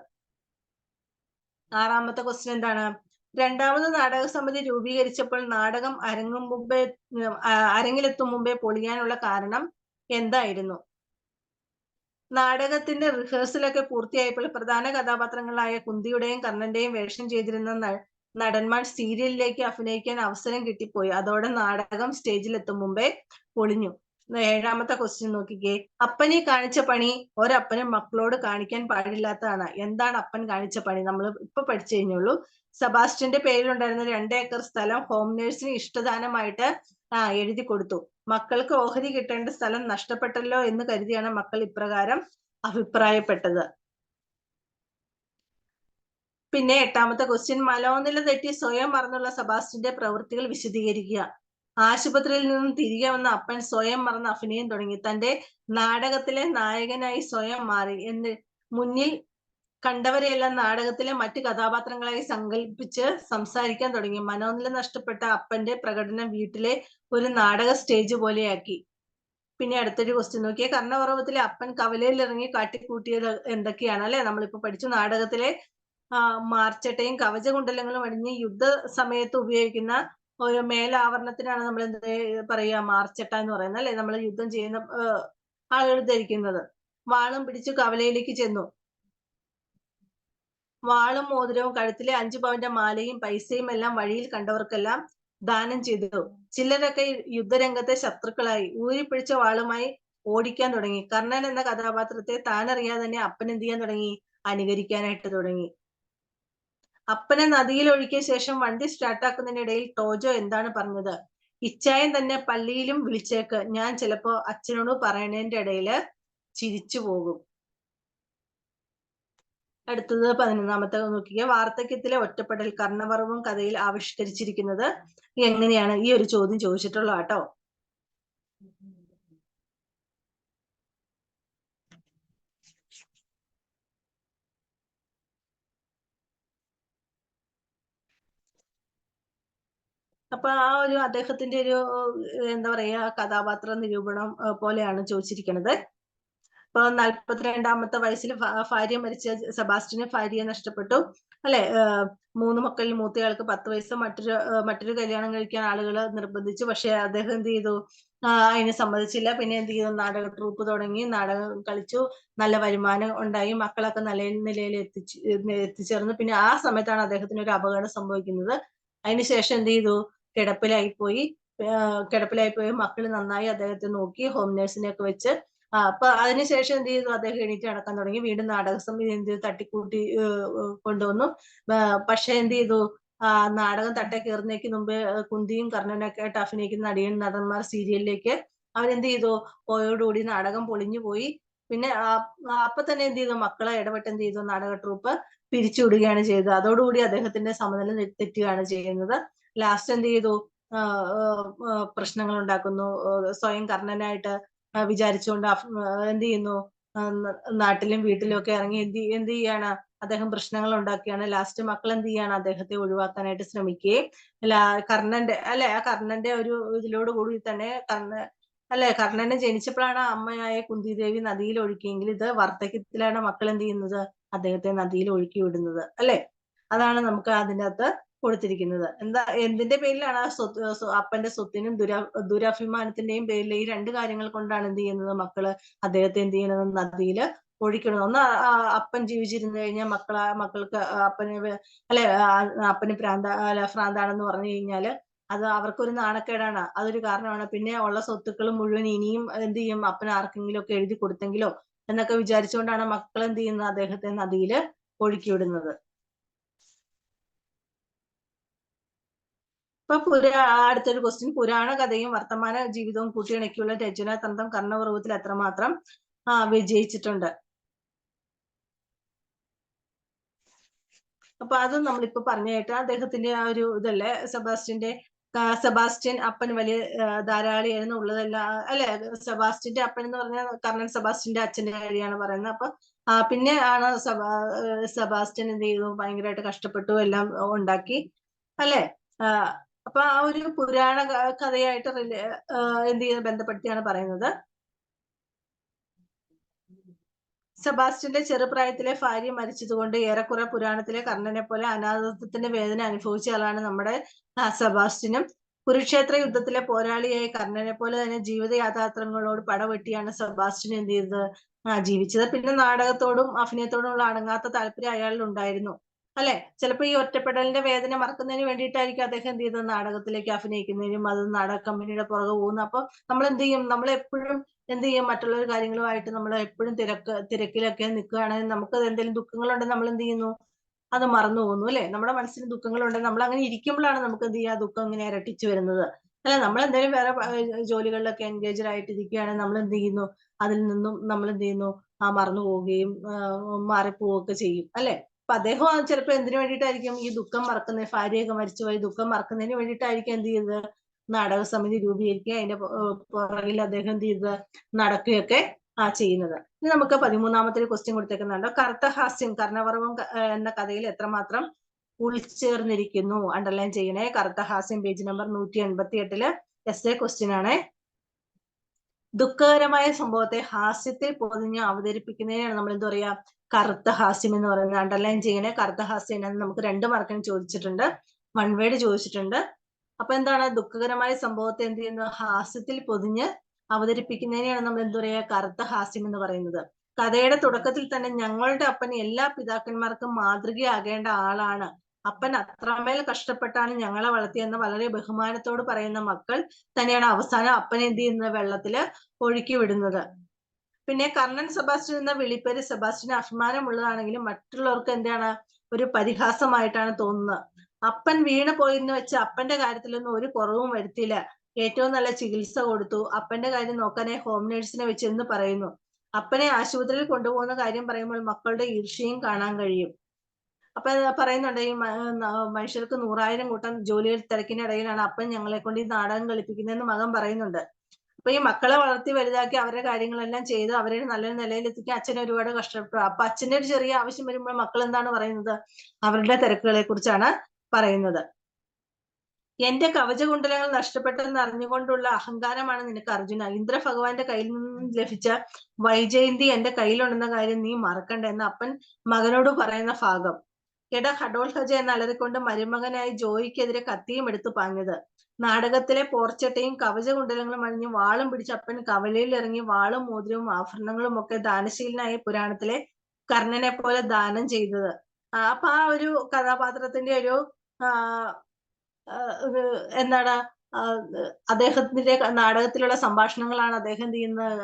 ആറാമത്തെ ക്വസ്റ്റ്യൻ എന്താണ്? രണ്ടാമത് നാടക സമിതി രൂപീകരിച്ചപ്പോൾ നാടകം അരങ്ങിലെത്തും മുമ്പേ പൊളിയാനുള്ള കാരണം എന്തായിരുന്നു? നാടകത്തിന്റെ റിഹേഴ്സലൊക്കെ പൂർത്തിയായപ്പോൾ പ്രധാന കഥാപാത്രങ്ങളായ കുന്തിയുടെയും കർണന്റെയും വേഷം ചെയ്തിരുന്ന നടന്മാർ സീരിയലിലേക്ക് അഭിനയിക്കാൻ അവസരം കിട്ടിപ്പോയി. അതോടെ നാടകം സ്റ്റേജിലെത്തും മുമ്പേ പൊളിഞ്ഞു. ഏഴാമത്തെ ക്വസ്റ്റ്യൻ നോക്കിക്കേ. അപ്പനീ കാണിച്ച പണി ഒരപ്പനും മക്കളോട് കാണിക്കാൻ പാടില്ലാത്തതാണ്. എന്താണ് അപ്പൻ കാണിച്ച പണി? നമ്മൾ ഇപ്പൊ പഠിച്ചു കഴിഞ്ഞുള്ളൂ. സെബാസ്റ്റ്യന്റെ പേരിലുണ്ടായിരുന്ന 2 ഏക്കർ സ്ഥലം ഹോം നേഴ്സിന് ഇഷ്ടദാനമായിട്ട് എഴുതി കൊടുത്തു. മക്കൾക്ക് ഓഹരി കിട്ടേണ്ട സ്ഥലം നഷ്ടപ്പെട്ടല്ലോ എന്ന് കരുതിയാണ് മക്കൾ ഇപ്രകാരം അഭിപ്രായപ്പെട്ടത്. പിന്നെ എട്ടാമത്തെ ക്വസ്റ്റ്യൻ, മനോനില തെറ്റി സ്വയം മറന്നുള്ള സെബാസ്റ്റ്യന്റെ പ്രവൃത്തികൾ വിശദീകരിക്കുക. ആശുപത്രിയിൽ നിന്നും തിരികെ വന്ന അപ്പൻ സ്വയം മറന്ന് അഭിനയം തുടങ്ങി. തന്റെ നാടകത്തിലെ നായകനായി സ്വയം മാറി. മുന്നിൽ കണ്ടവരെയെല്ലാം നാടകത്തിലെ മറ്റ് കഥാപാത്രങ്ങളായി സങ്കല്പിച്ച് സംസാരിക്കാൻ തുടങ്ങി. മനോനില നഷ്ടപ്പെട്ട അപ്പന്റെ പ്രകടനം വീട്ടിലെ ഒരു നാടക സ്റ്റേജ് പോലെയാക്കി. പിന്നെ അടുത്തൊരു ക്വസ്റ്റ്യൻ നോക്കിയേ. കർണപർവ്വത്തിലെ അപ്പൻ കവലയിൽ ഇറങ്ങി കാട്ടിക്കൂട്ടിയത് എന്തൊക്കെയാണ്? അല്ലെ, നമ്മളിപ്പോ പഠിച്ചു. നാടകത്തിലെ മാർച്ചട്ടയും കവചകുണ്ടലങ്ങളും അണിഞ്ഞ് യുദ്ധ സമയത്ത് ഉപയോഗിക്കുന്ന ഒരു മേലാവരണത്തിനാണ് നമ്മൾ എന്ത് പറയുക? മാർച്ചട്ട എന്ന് പറയുന്നത്. അല്ലെ, നമ്മൾ യുദ്ധം ചെയ്യുന്ന ആളുകൾ ധരിക്കുന്നത്. വാളും പിടിച്ചു കവലയിലേക്ക് ചെന്നു. വാളും മോതിരവും കഴുത്തിലെ 5 പവന്റെ മാലയും പൈസയും എല്ലാം വഴിയിൽ കണ്ടവർക്കെല്ലാം ദാനം ചെയ്തു. ചിലരൊക്കെ യുദ്ധരംഗത്തെ ശത്രുക്കളായി. ഊരിപ്പിടിച്ച വാളുമായി ഓടിക്കാൻ തുടങ്ങി. കർണൻ എന്ന കഥാപാത്രത്തെ താനറിയാതെ തന്നെ അപ്പൻ എന്ത് ചെയ്യാൻ തുടങ്ങി? അനുകരിക്കാനായിട്ട് തുടങ്ങി. അപ്പനെ നദിയിൽ ഒഴുക്കിയ ശേഷം വണ്ടി സ്റ്റാർട്ടാക്കുന്നതിനിടയിൽ ടോജോ എന്താണ് പറഞ്ഞത്? ഇച്ചായൻ തന്നെ പള്ളിയിലും വിളിച്ചേക്ക്. ഞാൻ ചിലപ്പോ അച്ഛനോട് പറയണതിന്റെ ഇടയില് ചിരിച്ചു പോകും. അടുത്തത് 11ാമത്തെ നോക്കിക്കുക. വാർദ്ധക്യത്തിലെ ഒറ്റപ്പെടൽ കർണപർവ്വം കഥയിൽ ആവിഷ്കരിച്ചിരിക്കുന്നത് എങ്ങനെയാണ്? ഈ ഒരു ചോദ്യം ചോദിച്ചിട്ടുള്ള കേട്ടോ. അപ്പൊ ആ ഒരു അദ്ദേഹത്തിന്റെ ഒരു എന്താ പറയാ കഥാപാത്ര നിരൂപണം പോലെയാണ് ചോദിച്ചിരിക്കുന്നത്. ഇപ്പൊ 42ാമത്തെ വയസ്സിൽ ഭാര്യ മരിച്ച സെബാസ്റ്റ്യന് ഭാര്യയെ നഷ്ടപ്പെട്ടു. അല്ലെ? 3 മക്കളിൽ മൂത്തയാൾക്ക് 10 വയസ്സ് മറ്റൊരു കല്യാണം കഴിക്കാൻ ആളുകൾ നിർബന്ധിച്ചു. പക്ഷെ അദ്ദേഹം എന്ത് ചെയ്തു? അതിന് സമ്മതിച്ചില്ല. പിന്നെ എന്ത് ചെയ്തു? നാടക ട്രൂപ്പ് തുടങ്ങി, നാടകം കളിച്ചു, നല്ല വരുമാനം ഉണ്ടായി, മക്കളൊക്കെ നല്ല നിലയിൽ എത്തിച്ചേർന്നു. പിന്നെ ആ സമയത്താണ് അദ്ദേഹത്തിന് ഒരു അപകടം സംഭവിക്കുന്നത്. അതിനുശേഷം എന്ത് ചെയ്തു? കിടപ്പിലായിപ്പോയി. കിടപ്പിലായിപ്പോയി. മക്കള് നന്നായി അദ്ദേഹത്തെ നോക്കി, ഹോം നേഴ്സിനെയൊക്കെ വെച്ച്. അപ്പൊ അതിനുശേഷം എന്ത് ചെയ്തു? അദ്ദേഹം എണീറ്റ് നടക്കാൻ തുടങ്ങി. വീണ്ടും നാടകസമിതി എന്ത് ചെയ്തു? തട്ടിക്കൂട്ടി കൊണ്ടുവന്നു. പക്ഷെ എന്ത് ചെയ്തു? നാടകം തട്ടേ കയറുന്നേക്ക് മുമ്പ് കുന്തിയും കർണനൊക്കെ ആയിട്ട് അഭിനയിക്കുന്ന നടിയൻ നടന്മാർ സീരിയലിലേക്ക് അവരെന്ത് ചെയ്തു? പോയോടുകൂടി നാടകം പൊളിഞ്ഞു പോയി. പിന്നെ അപ്പൊ തന്നെ എന്ത് ചെയ്തു? മക്കളെ ഇടപെട്ട് എന്ത് ചെയ്തു? നാടക ട്രൂപ്പ് പിരിച്ചുവിടുകയാണ് ചെയ്തത്. അതോടുകൂടി അദ്ദേഹത്തിന്റെ സമനില തെറ്റുകയാണ് ചെയ്യുന്നത്. ലാസ്റ്റ് എന്ത് ചെയ്തു? പ്രശ്നങ്ങൾ ഉണ്ടാക്കുന്നു. സ്വയം കർണനായിട്ട് വിചാരിച്ചുകൊണ്ട് എന്ത് ചെയ്യുന്നു? നാട്ടിലും വീട്ടിലും ഒക്കെ ഇറങ്ങി എന്ത് ചെയ്യാണ്? അദ്ദേഹം പ്രശ്നങ്ങൾ ഉണ്ടാക്കിയാണ്. ലാസ്റ്റ് മക്കൾ എന്ത് ചെയ്യാണ്? അദ്ദേഹത്തെ ഒഴിവാക്കാനായിട്ട് ശ്രമിക്കുകയും കർണന്റെ അല്ലെ, ആ കർണന്റെ ഒരു ഇതിലോട് കൂടി തന്നെ അല്ലെ, കർണനെ ജനിച്ചപ്പോഴാണ് അമ്മയായ കുന്തിദേവി നദിയിൽ ഒഴുക്കിയെങ്കിൽ ഇത് വാർദ്ധക്യത്തിലാണ് മക്കൾ എന്ത് ചെയ്യുന്നത്? അദ്ദേഹത്തെ നദിയിൽ ഒഴുക്കി വിടുന്നത് അല്ലെ? അതാണ് നമുക്ക് അതിൻ്റെ അകത്ത് കൊടുത്തിരിക്കുന്നത്. എന്തിന്റെ പേരിലാണ് ആ അപ്പന്റെ സ്വത്തിനും ദുരഭിമാനത്തിന്റെയും പേരിൽ ഈ 2 കാര്യങ്ങൾ കൊണ്ടാണ് എന്ത് ചെയ്യുന്നത്? മക്കള് അദ്ദേഹത്തെ എന്ത് ചെയ്യുന്നത്? നദിയില് ഒഴിക്കണം. ഒന്ന് അപ്പൻ ജീവിച്ചിരുന്നു കഴിഞ്ഞാൽ മക്കൾക്ക് അപ്പന് അല്ലെ, അപ്പന് ഭ്രാന്താണെന്ന് പറഞ്ഞു കഴിഞ്ഞാല് അത് അവർക്കൊരു നാണക്കേടാണ്. അതൊരു കാരണമാണ്. പിന്നെ ഉള്ള സ്വത്തുക്കൾ മുഴുവൻ ഇനിയും എന്ത് ചെയ്യും? അപ്പൻ ആർക്കെങ്കിലും ഒക്കെ എഴുതി കൊടുത്തെങ്കിലോ എന്നൊക്കെ വിചാരിച്ചുകൊണ്ടാണ് മക്കൾ എന്ത് ചെയ്യുന്നത്? അദ്ദേഹത്തെ നദിയില് ഒഴുക്കി വിടുന്നത്. അടുത്തൊരു ക്വസ്റ്റ്യൻ. പുരാണ കഥയും വർത്തമാന ജീവിതവും കൂട്ടിയിണക്കിയുള്ള രചനാതന്ത്രം കർണപർവ്വത്തിൽ എത്രമാത്രം വിജയിച്ചിട്ടുണ്ട്? അപ്പൊ അത് നമ്മളിപ്പോ പറഞ്ഞു കേട്ട അദ്ദേഹത്തിന്റെ ആ ഒരു ഇതല്ലേ, സെബാസ്റ്റ്യൻ അപ്പൻ വലിയ ധാരാളിയായിരുന്നു, ഉള്ളതല്ല അല്ലെ? സെബാസ്റ്റ്യന്റെ അപ്പൻ എന്ന് പറഞ്ഞാൽ കർണൻ സെബാസ്റ്റ്യന്റെ അച്ഛന്റെ കാര്യമാണ് പറയുന്നത്. അപ്പൊ പിന്നെ ആണ് സെബാസ്റ്റ്യൻ എന്ത് ചെയ്തു? ഭയങ്കരമായിട്ട് കഷ്ടപ്പെട്ടു, എല്ലാം ഉണ്ടാക്കി അല്ലെ? അപ്പൊ ആ ഒരു പുരാണ കഥയായിട്ട് എന്ത് ചെയ്യുന്നത്? ബന്ധപ്പെടുത്തിയാണ് പറയുന്നത്. സെബാസ്റ്റ്യന്റെ ചെറുപ്രായത്തിലെ ഭാര്യ മരിച്ചതുകൊണ്ട് ഏറെക്കുറെ പുരാണത്തിലെ കർണനെ പോലെ അനാഥത്വത്തിന്റെ വേദന അനുഭവിച്ച ആളാണ് നമ്മുടെ സെബാസ്റ്റ്യനും. കുരുക്ഷേത്ര യുദ്ധത്തിലെ പോരാളിയായ കർണനെ പോലെ തന്നെ ജീവിത യാഥാർത്ഥ്യങ്ങളോട് പടവെട്ടിയാണ് സെബാസ്റ്റ്യൻ എന്ത് ചെയ്തത്? ജീവിച്ചത്. പിന്നെ നാടകത്തോടും അഭിനയത്തോടുമുള്ള അടങ്ങാത്ത താല്പര്യം അയാളിൽ ഉണ്ടായിരുന്നു അല്ലെ? ചിലപ്പോ ഈ ഒറ്റപ്പെടലിന്റെ വേദന മറക്കുന്നതിന് വേണ്ടിയിട്ടായിരിക്കും അദ്ദേഹം എന്ത് ചെയ്തത്? നാടകത്തിലേക്ക് അഭിനയിക്കുന്നതിനും അത് നാടക കമ്പനിയുടെ പുറകെ പോകുന്നു. അപ്പൊ നമ്മൾ എന്ത് ചെയ്യും? നമ്മളെപ്പോഴും എന്ത് ചെയ്യും? മറ്റുള്ള കാര്യങ്ങളുമായിട്ട് നമ്മൾ എപ്പോഴും തിരക്കിലൊക്കെ നിൽക്കുകയാണെങ്കിൽ നമുക്ക് എന്തെങ്കിലും ദുഃഖങ്ങളുണ്ടെങ്കിൽ നമ്മൾ എന്ത് ചെയ്യുന്നു? അത് മറന്നു പോകുന്നു അല്ലെ? നമ്മുടെ മനസ്സിന് ദുഃഖങ്ങളുണ്ടെങ്കിൽ നമ്മൾ അങ്ങനെ ഇരിക്കുമ്പോഴാണ് നമുക്ക് എന്ത് ചെയ്യുക? ദുഃഖം ഇങ്ങനെ ഇരട്ടിച്ചു വരുന്നത് അല്ലെ? നമ്മൾ എന്തെങ്കിലും വേറെ ജോലികളിലൊക്കെ എൻഗേജ്ഡ് ആയിട്ട് ഇരിക്കുകയാണെങ്കിൽ നമ്മൾ എന്ത് ചെയ്യുന്നു? അതിൽ നിന്നും നമ്മൾ എന്ത് ചെയ്യുന്നു? മറന്നു പോവുകയും മാറിപ്പോവുകയൊക്കെ ചെയ്യും അല്ലെ? അപ്പൊ അദ്ദേഹം ചിലപ്പോ എന്തിനു വേണ്ടിയിട്ടായിരിക്കും ഈ ദുഃഖം മറക്കുന്നത്? ഭാര്യയൊക്കെ മരിച്ചുപോയി ദുഃഖം മറക്കുന്നതിന് വേണ്ടിയിട്ടായിരിക്കും എന്ത് ചെയ്തത്? നാടകസമിതി രൂപീകരിക്കുക, അതിന്റെ പുറകിൽ അദ്ദേഹം എന്ത് ചെയ്തത്? നടക്കുകയൊക്കെ ചെയ്യുന്നത്. ഇനി നമുക്ക് 13ാമത്തെ ഒരു ക്വസ്റ്റ്യൻ കൊടുത്തേക്കുന്നുണ്ട്. കറുത്ത ഹാസ്യം കർണപർവ്വം എന്ന കഥയിൽ എത്രമാത്രം ഉൾച്ചേർന്നിരിക്കുന്നു? അണ്ടർലൈൻ ചെയ്യണേ. കറുത്ത ഹാസ്യം പേജ് നമ്പർ 188 എസ്എ ക്വസ്റ്റ്യൻ ആണ്. ദുഃഖകരമായ സംഭവത്തെ ഹാസ്യത്തിൽ പൊതിഞ്ഞ് അവതരിപ്പിക്കുന്നതിനാണ് നമ്മൾ എന്താ പറയാ? കറുത്ത ഹാസ്യം എന്ന് പറയുന്നത്. അണ്ടർലൈൻ ചെയ്യണേ. കറുത്ത ഹാസ്യം എന്ന് നമുക്ക് 2 മാർക്കിന് ചോദിച്ചിട്ടുണ്ട്, 1 വേർഡ് ചോദിച്ചിട്ടുണ്ട്. അപ്പൊ എന്താണ്? ദുഃഖകരമായ സംഭവത്തെ എന്ത് ചെയ്യുന്നു? ഹാസ്യത്തിൽ പൊതിഞ്ഞ് അവതരിപ്പിക്കുന്നതിനെയാണ് നമ്മൾ എന്താ പറയാ? കറുത്ത ഹാസ്യം എന്ന് പറയുന്നത്. കഥയുടെ തുടക്കത്തിൽ തന്നെ ഞങ്ങളുടെ അപ്പൻ എല്ലാ പിതാക്കന്മാർക്കും മാതൃകയാകേണ്ട ആളാണ്, അപ്പൻ അത്രമേൽ കഷ്ടപ്പെട്ടാണ് ഞങ്ങളെ വളർത്തിയെന്ന് വളരെ ബഹുമാനത്തോട് പറയുന്ന മക്കൾ തന്നെയാണ് അവസാനം അപ്പനെ എന്ത് ചെയ്യുന്നത്? വെള്ളത്തില് ഒഴുക്കി വിടുന്നത്. പിന്നെ കർണൻ സെബാസ്റ്റ്യൻ എന്ന വിളിപ്പേര് സെബാസ്റ്റ്യന് അഭിമാനമുള്ളതാണെങ്കിലും മറ്റുള്ളവർക്ക് എന്താണ്? ഒരു പരിഹാസമായിട്ടാണ് തോന്നുന്നത്. അപ്പൻ വീണ് പോയെന്ന് വെച്ച് അപ്പന്റെ കാര്യത്തിലൊന്നും ഒരു കുറവും വരുത്തിയില്ല. ഏറ്റവും നല്ല ചികിത്സ കൊടുത്തു. അപ്പന്റെ കാര്യം നോക്കാനായി ഹോം നേഴ്സിനെ വെച്ച് എന്ന് പറയുന്നു. അപ്പനെ ആശുപത്രിയിൽ കൊണ്ടുപോകുന്ന കാര്യം പറയുമ്പോൾ മക്കളുടെ ഈർഷ്യയും കാണാൻ കഴിയും. അപ്പൊ പറയുന്നുണ്ട്, ഈ മനുഷ്യർക്ക് 100,000 കൂട്ടം ജോലിയിൽ തിരക്കിനിടയിലാണ് അപ്പൻ ഞങ്ങളെ കൊണ്ട് ഈ നാടകം കളിപ്പിക്കുന്നതെന്ന് മകൻ പറയുന്നുണ്ട്. അപ്പൊ ഈ മക്കളെ വളർത്തി വലുതാക്കി അവരുടെ കാര്യങ്ങളെല്ലാം ചെയ്ത് അവരെ നല്ലൊരു നിലയിൽ എത്തിക്കാൻ അച്ഛനെ ഒരുപാട് കഷ്ടപ്പെട്ടു. അപ്പൊ അച്ഛന്റെ ഒരു ചെറിയ ആവശ്യം വരുമ്പോൾ മക്കൾ എന്താണ് പറയുന്നത്? അവരുടെ തിരക്കുകളെ കുറിച്ചാണ് പറയുന്നത്. എന്റെ കവചകുണ്ടലങ്ങൾ നഷ്ടപ്പെട്ടെന്ന് അറിഞ്ഞുകൊണ്ടുള്ള അഹങ്കാരമാണ് നിനക്ക് അർജുന. ഇന്ദ്രഭഗവാന്റെ കയ്യിൽ നിന്നും ലഭിച്ച വൈജയന്തി എന്റെ കയ്യിലുണ്ടെന്ന കാര്യം നീ മറക്കണ്ട എന്ന് അപ്പൻ മകനോട് പറയുന്ന ഭാഗം. എട ഖഡോൽഖജ എന്ന് അലറിക്കൊണ്ട് മരുമകനായി ജോയിക്കെതിരെ കത്തിയും എടുത്തു പാഞ്ഞത്. നാടകത്തിലെ പോർച്ചട്ടയും കവചകുണ്ടലങ്ങളും അണിഞ്ഞ് വാളും പിടിച്ച് അപ്പൻ കവലയിൽ ഇറങ്ങി വാളും മോതിരവും ആഭരണങ്ങളും ഒക്കെ ദാനശീലനായ പുരാണത്തിലെ കർണനെ പോലെ ദാനം ചെയ്തത്. അപ്പൊ ആ ഒരു കഥാപാത്രത്തിന്റെ ഒരു എന്താണ് അദ്ദേഹത്തിന്റെ നാടകത്തിലുള്ള സംഭാഷണങ്ങളാണ് അദ്ദേഹം എന്ത് ചെയ്യുന്നത്,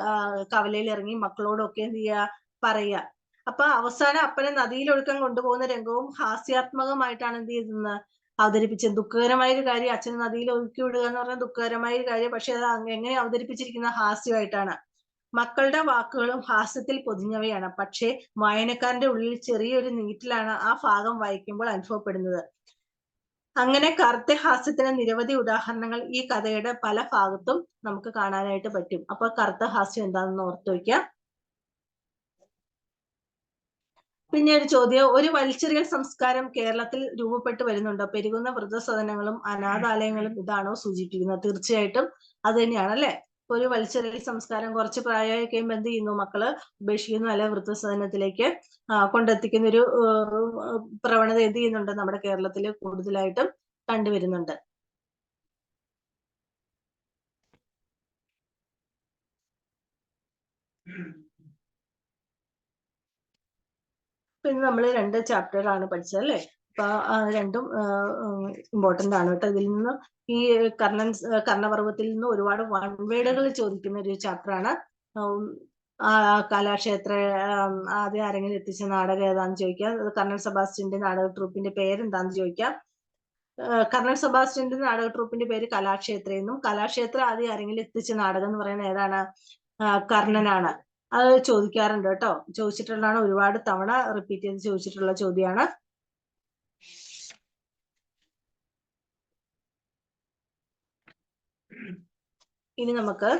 കവലയിൽ ഇറങ്ങി മക്കളോടൊക്കെ എന്ത് ചെയ്യുക, പറയുക. അപ്പൊ അവസാനം അപ്പനെ നദിയിലൊഴുക്കാൻ കൊണ്ടുപോകുന്ന രംഗവും ഹാസ്യാത്മകമായിട്ടാണ് എന്ത് ചെയ്യുന്നത്, അവതരിപ്പിച്ചത്. ദുഃഖകരമായ ഒരു കാര്യം, അച്ഛനെ നദിയിൽ ഒഴുക്കി വിടുക എന്ന് പറഞ്ഞാൽ ദുഃഖകരമായ ഒരു കാര്യം. പക്ഷെ അത് എങ്ങനെ അവതരിപ്പിച്ചിരിക്കുന്ന ഹാസ്യമായിട്ടാണ്. മക്കളുടെ വാക്കുകളും ഹാസ്യത്തിൽ പൊതിഞ്ഞവയാണ്. പക്ഷേ വായനക്കാരന്റെ ഉള്ളിൽ ചെറിയൊരു നീറ്റിലാണ് ആ ഭാഗം വായിക്കുമ്പോൾ അനുഭവപ്പെടുന്നത്. അങ്ങനെ കറുത്ത ഹാസ്യത്തിന് നിരവധി ഉദാഹരണങ്ങൾ ഈ കഥയുടെ പല ഭാഗത്തും നമുക്ക് കാണാനായിട്ട് പറ്റും. അപ്പൊ കറുത്ത ഹാസ്യം എന്താണെന്ന് ഓർത്തു വയ്ക്കാം. പിന്നെ ഒരു ചോദ്യം, ഒരു വലിച്ചെറിയൽ സംസ്കാരം കേരളത്തിൽ രൂപപ്പെട്ടു വരുന്നുണ്ടോ? പെരുകുന്ന വൃദ്ധസദനങ്ങളും അനാഥാലയങ്ങളും ഇതാണോ സൂചിപ്പിക്കുന്നത്? തീർച്ചയായിട്ടും അത് തന്നെയാണ്, അല്ലെ? ഒരു വലിച്ചെറിയൽ സംസ്കാരം കുറച്ച് പ്രായമായി കഴിയുമ്പോൾ എന്ത് ചെയ്യുന്നു, മക്കള് ഉപേക്ഷിക്കുന്നു, അല്ലെ വൃദ്ധസദനത്തിലേക്ക് കൊണ്ടെത്തിക്കുന്ന ഒരു പ്രവണത എന്ത് ചെയ്യുന്നുണ്ട്, നമ്മുടെ കേരളത്തിൽ കൂടുതലായിട്ടും കണ്ടുവരുന്നുണ്ട്. പിന്നെ നമ്മൾ 2 ചാപ്റ്ററാണ് പഠിച്ചത്, അല്ലെ? അപ്പൊ രണ്ടും ഇമ്പോർട്ടന്റ് ആണ് കേട്ടോ. ഇതിൽ നിന്ന് ഈ കർണപർവ്വത്തിൽ നിന്ന് ഒരുപാട് വൺ വേർഡുകൾ ചോദിക്കുന്ന ഒരു ചാപ്റ്ററാണ്. കലാക്ഷേത്ര ആദ്യം ആരെങ്കിലും എത്തിച്ച നാടകം ഏതാന്ന് ചോദിക്കാം. കർണൻ സെബാസ്റ്റ്യന്റെ നാടക ട്രൂപ്പിന്റെ പേരെന്താന്ന് ചോദിക്കാം. കർണൻ സെബാസ്റ്റ്യന്റെ നാടക ട്രൂപ്പിന്റെ പേര് കലാക്ഷേത്ര എന്നും, കലാക്ഷേത്ര ആദ്യം ആരെങ്കിലും എത്തിച്ച നാടകം എന്ന് പറയുന്നത് ഏതാണ്? കർണനാണ്. അത് ചോദിക്കാറുണ്ട് കേട്ടോ. ചോദിച്ചിട്ടുള്ളതാണ്, ഒരുപാട് തവണ റിപ്പീറ്റ് ചെയ്ത് ചോദിച്ചിട്ടുള്ള ചോദ്യമാണ്. ഇനി നമുക്ക്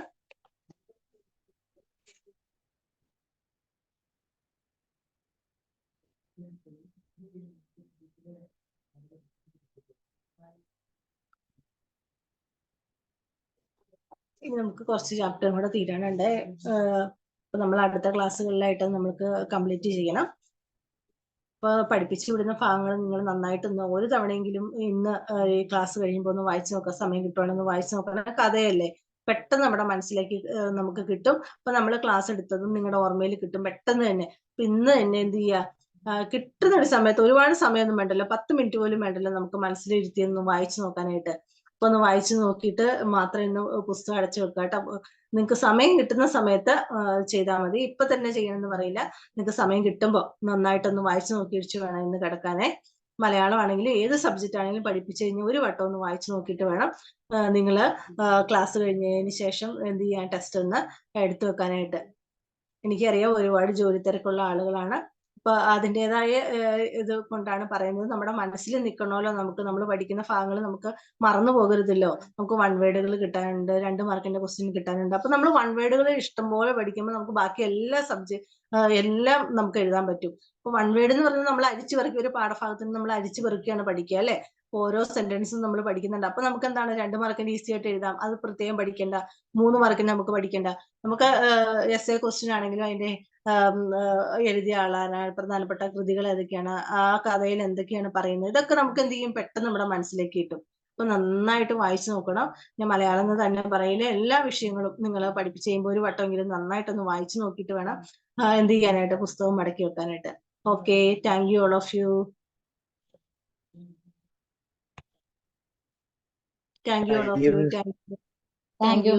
കുറച്ച് ചാപ്റ്ററും കൂടെ തീരാനുണ്ട്. അപ്പൊ നമ്മൾ അടുത്ത ക്ലാസ്സുകളിലായിട്ട് നമുക്ക് കംപ്ലീറ്റ് ചെയ്യണം. അപ്പൊ പഠിപ്പിച്ചു വിടുന്ന ഭാഗങ്ങൾ നിങ്ങൾ നന്നായിട്ടൊന്ന് ഒരു തവണയെങ്കിലും ഇന്ന് ഈ ക്ലാസ് കഴിയുമ്പോൾ ഒന്ന് വായിച്ചു നോക്കാൻ സമയം കിട്ടുവാണെങ്കിൽ വായിച്ചു നോക്കണം. കഥയല്ലേ, പെട്ടെന്ന് നമ്മുടെ മനസ്സിലേക്ക് നമുക്ക് കിട്ടും. അപ്പൊ നമ്മൾ ക്ലാസ് എടുത്തതും നിങ്ങളുടെ ഓർമ്മയിൽ കിട്ടും പെട്ടെന്ന് തന്നെ. അപ്പൊ ഇന്ന് തന്നെ എന്ത് ചെയ്യുക, കിട്ടുന്ന ഒരു സമയത്ത്, ഒരുപാട് സമയമൊന്നും വേണ്ടല്ലോ, 10 മിനിറ്റ് പോലും വേണ്ടല്ലോ നമുക്ക് മനസ്സിലിരുത്തി ഒന്ന് വായിച്ചു നോക്കാനായിട്ട്. അപ്പൊ ഒന്ന് വായിച്ചു നോക്കിയിട്ട് മാത്രം ഇന്ന് പുസ്തകം അടച്ചു വെക്കുക കേട്ടോ. നിങ്ങൾക്ക് സമയം കിട്ടുന്ന സമയത്ത് ചെയ്താൽ മതി. ഇപ്പൊ തന്നെ ചെയ്യണമെന്ന് പറയില്ല. നിങ്ങൾക്ക് സമയം കിട്ടുമ്പോൾ നന്നായിട്ടൊന്ന് വായിച്ചു നോക്കിയിട്ട് വേണം ഇന്ന് കിടക്കാനേ. മലയാളം ആണെങ്കിലും ഏത് സബ്ജക്റ്റ് ആണെങ്കിലും പഠിപ്പിച്ചു കഴിഞ്ഞ് ഒരു വട്ടം ഒന്ന് വായിച്ചു നോക്കിയിട്ട് വേണം നിങ്ങൾ ക്ലാസ് കഴിഞ്ഞതിന് ശേഷം എന്ത് ചെയ്യാൻ, ടെസ്റ്റ് ഒന്ന് എടുത്തു വെക്കാനായിട്ട്. എനിക്കറിയാം ഒരുപാട് ജോലി തിരക്കുള്ള ആളുകളാണ്. അപ്പൊ അതിൻ്റെതായ ഇത് കൊണ്ടാണ് പറയുന്നത്. നമ്മുടെ മനസ്സിൽ നിൽക്കണമല്ലോ, നമ്മൾ പഠിക്കുന്ന ഭാഗങ്ങൾ നമുക്ക് മറന്നു പോകരുതല്ലോ. നമുക്ക് 1 വേർഡുകൾ കിട്ടാനുണ്ട്, 2 മാർക്കിന്റെ ക്വസ്റ്റ്യൻ കിട്ടാനുണ്ട്. അപ്പൊ നമ്മൾ 1 വേർഡുകൾ ഇഷ്ടംപോലെ പഠിക്കുമ്പോൾ നമുക്ക് ബാക്കി എല്ലാ എല്ലാം നമുക്ക് എഴുതാൻ പറ്റും. അപ്പൊ 1 വേർഡ് എന്ന് പറഞ്ഞാൽ നമ്മൾ അരിച്ചു പെറുക്കി, ഒരു പാഠഭാഗത്തിന് നമ്മൾ അരിച്ചു പെറുക്കിയാണ് പഠിക്കുക, അല്ലെ? ഓരോ സെന്റൻസും നമ്മൾ പഠിക്കുന്നുണ്ട്. അപ്പൊ നമുക്ക് എന്താണ്, 2 മാർക്കിന് ഈസി ആയിട്ട് എഴുതാം. അത് പ്രത്യേകം പഠിക്കേണ്ട. 3 മാർക്കിന് നമുക്ക് പഠിക്കേണ്ട. നമുക്ക് എസ്എ ക്വസ്റ്റ്യൻ ആണെങ്കിലും അതിന്റെ എഴുതിയ ആളാണ്, പ്രധാനപ്പെട്ട കൃതികൾ ഏതൊക്കെയാണ്, ആ കഥയിൽ എന്തൊക്കെയാണ് പറയുന്നത്, ഇതൊക്കെ നമുക്ക് എന്ത് ചെയ്യും, പെട്ടെന്ന് നമ്മുടെ മനസ്സിലേക്ക് കിട്ടും. അപ്പൊ നന്നായിട്ട് വായിച്ചു നോക്കണം. ഞാൻ മലയാളം എന്ന് തന്നെ പറയില്ല, എല്ലാ വിഷയങ്ങളും നിങ്ങൾ പഠിപ്പിച്ച് കഴിയുമ്പോൾ ഒരു വട്ടമെങ്കിലും നന്നായിട്ടൊന്ന് വായിച്ചു നോക്കിയിട്ട് വേണം എന്ത് ചെയ്യാനായിട്ട്, പുസ്തകം മടക്കി വെക്കാനായിട്ട്. Okay, thank you all of you. Thank you all of you. Thank U.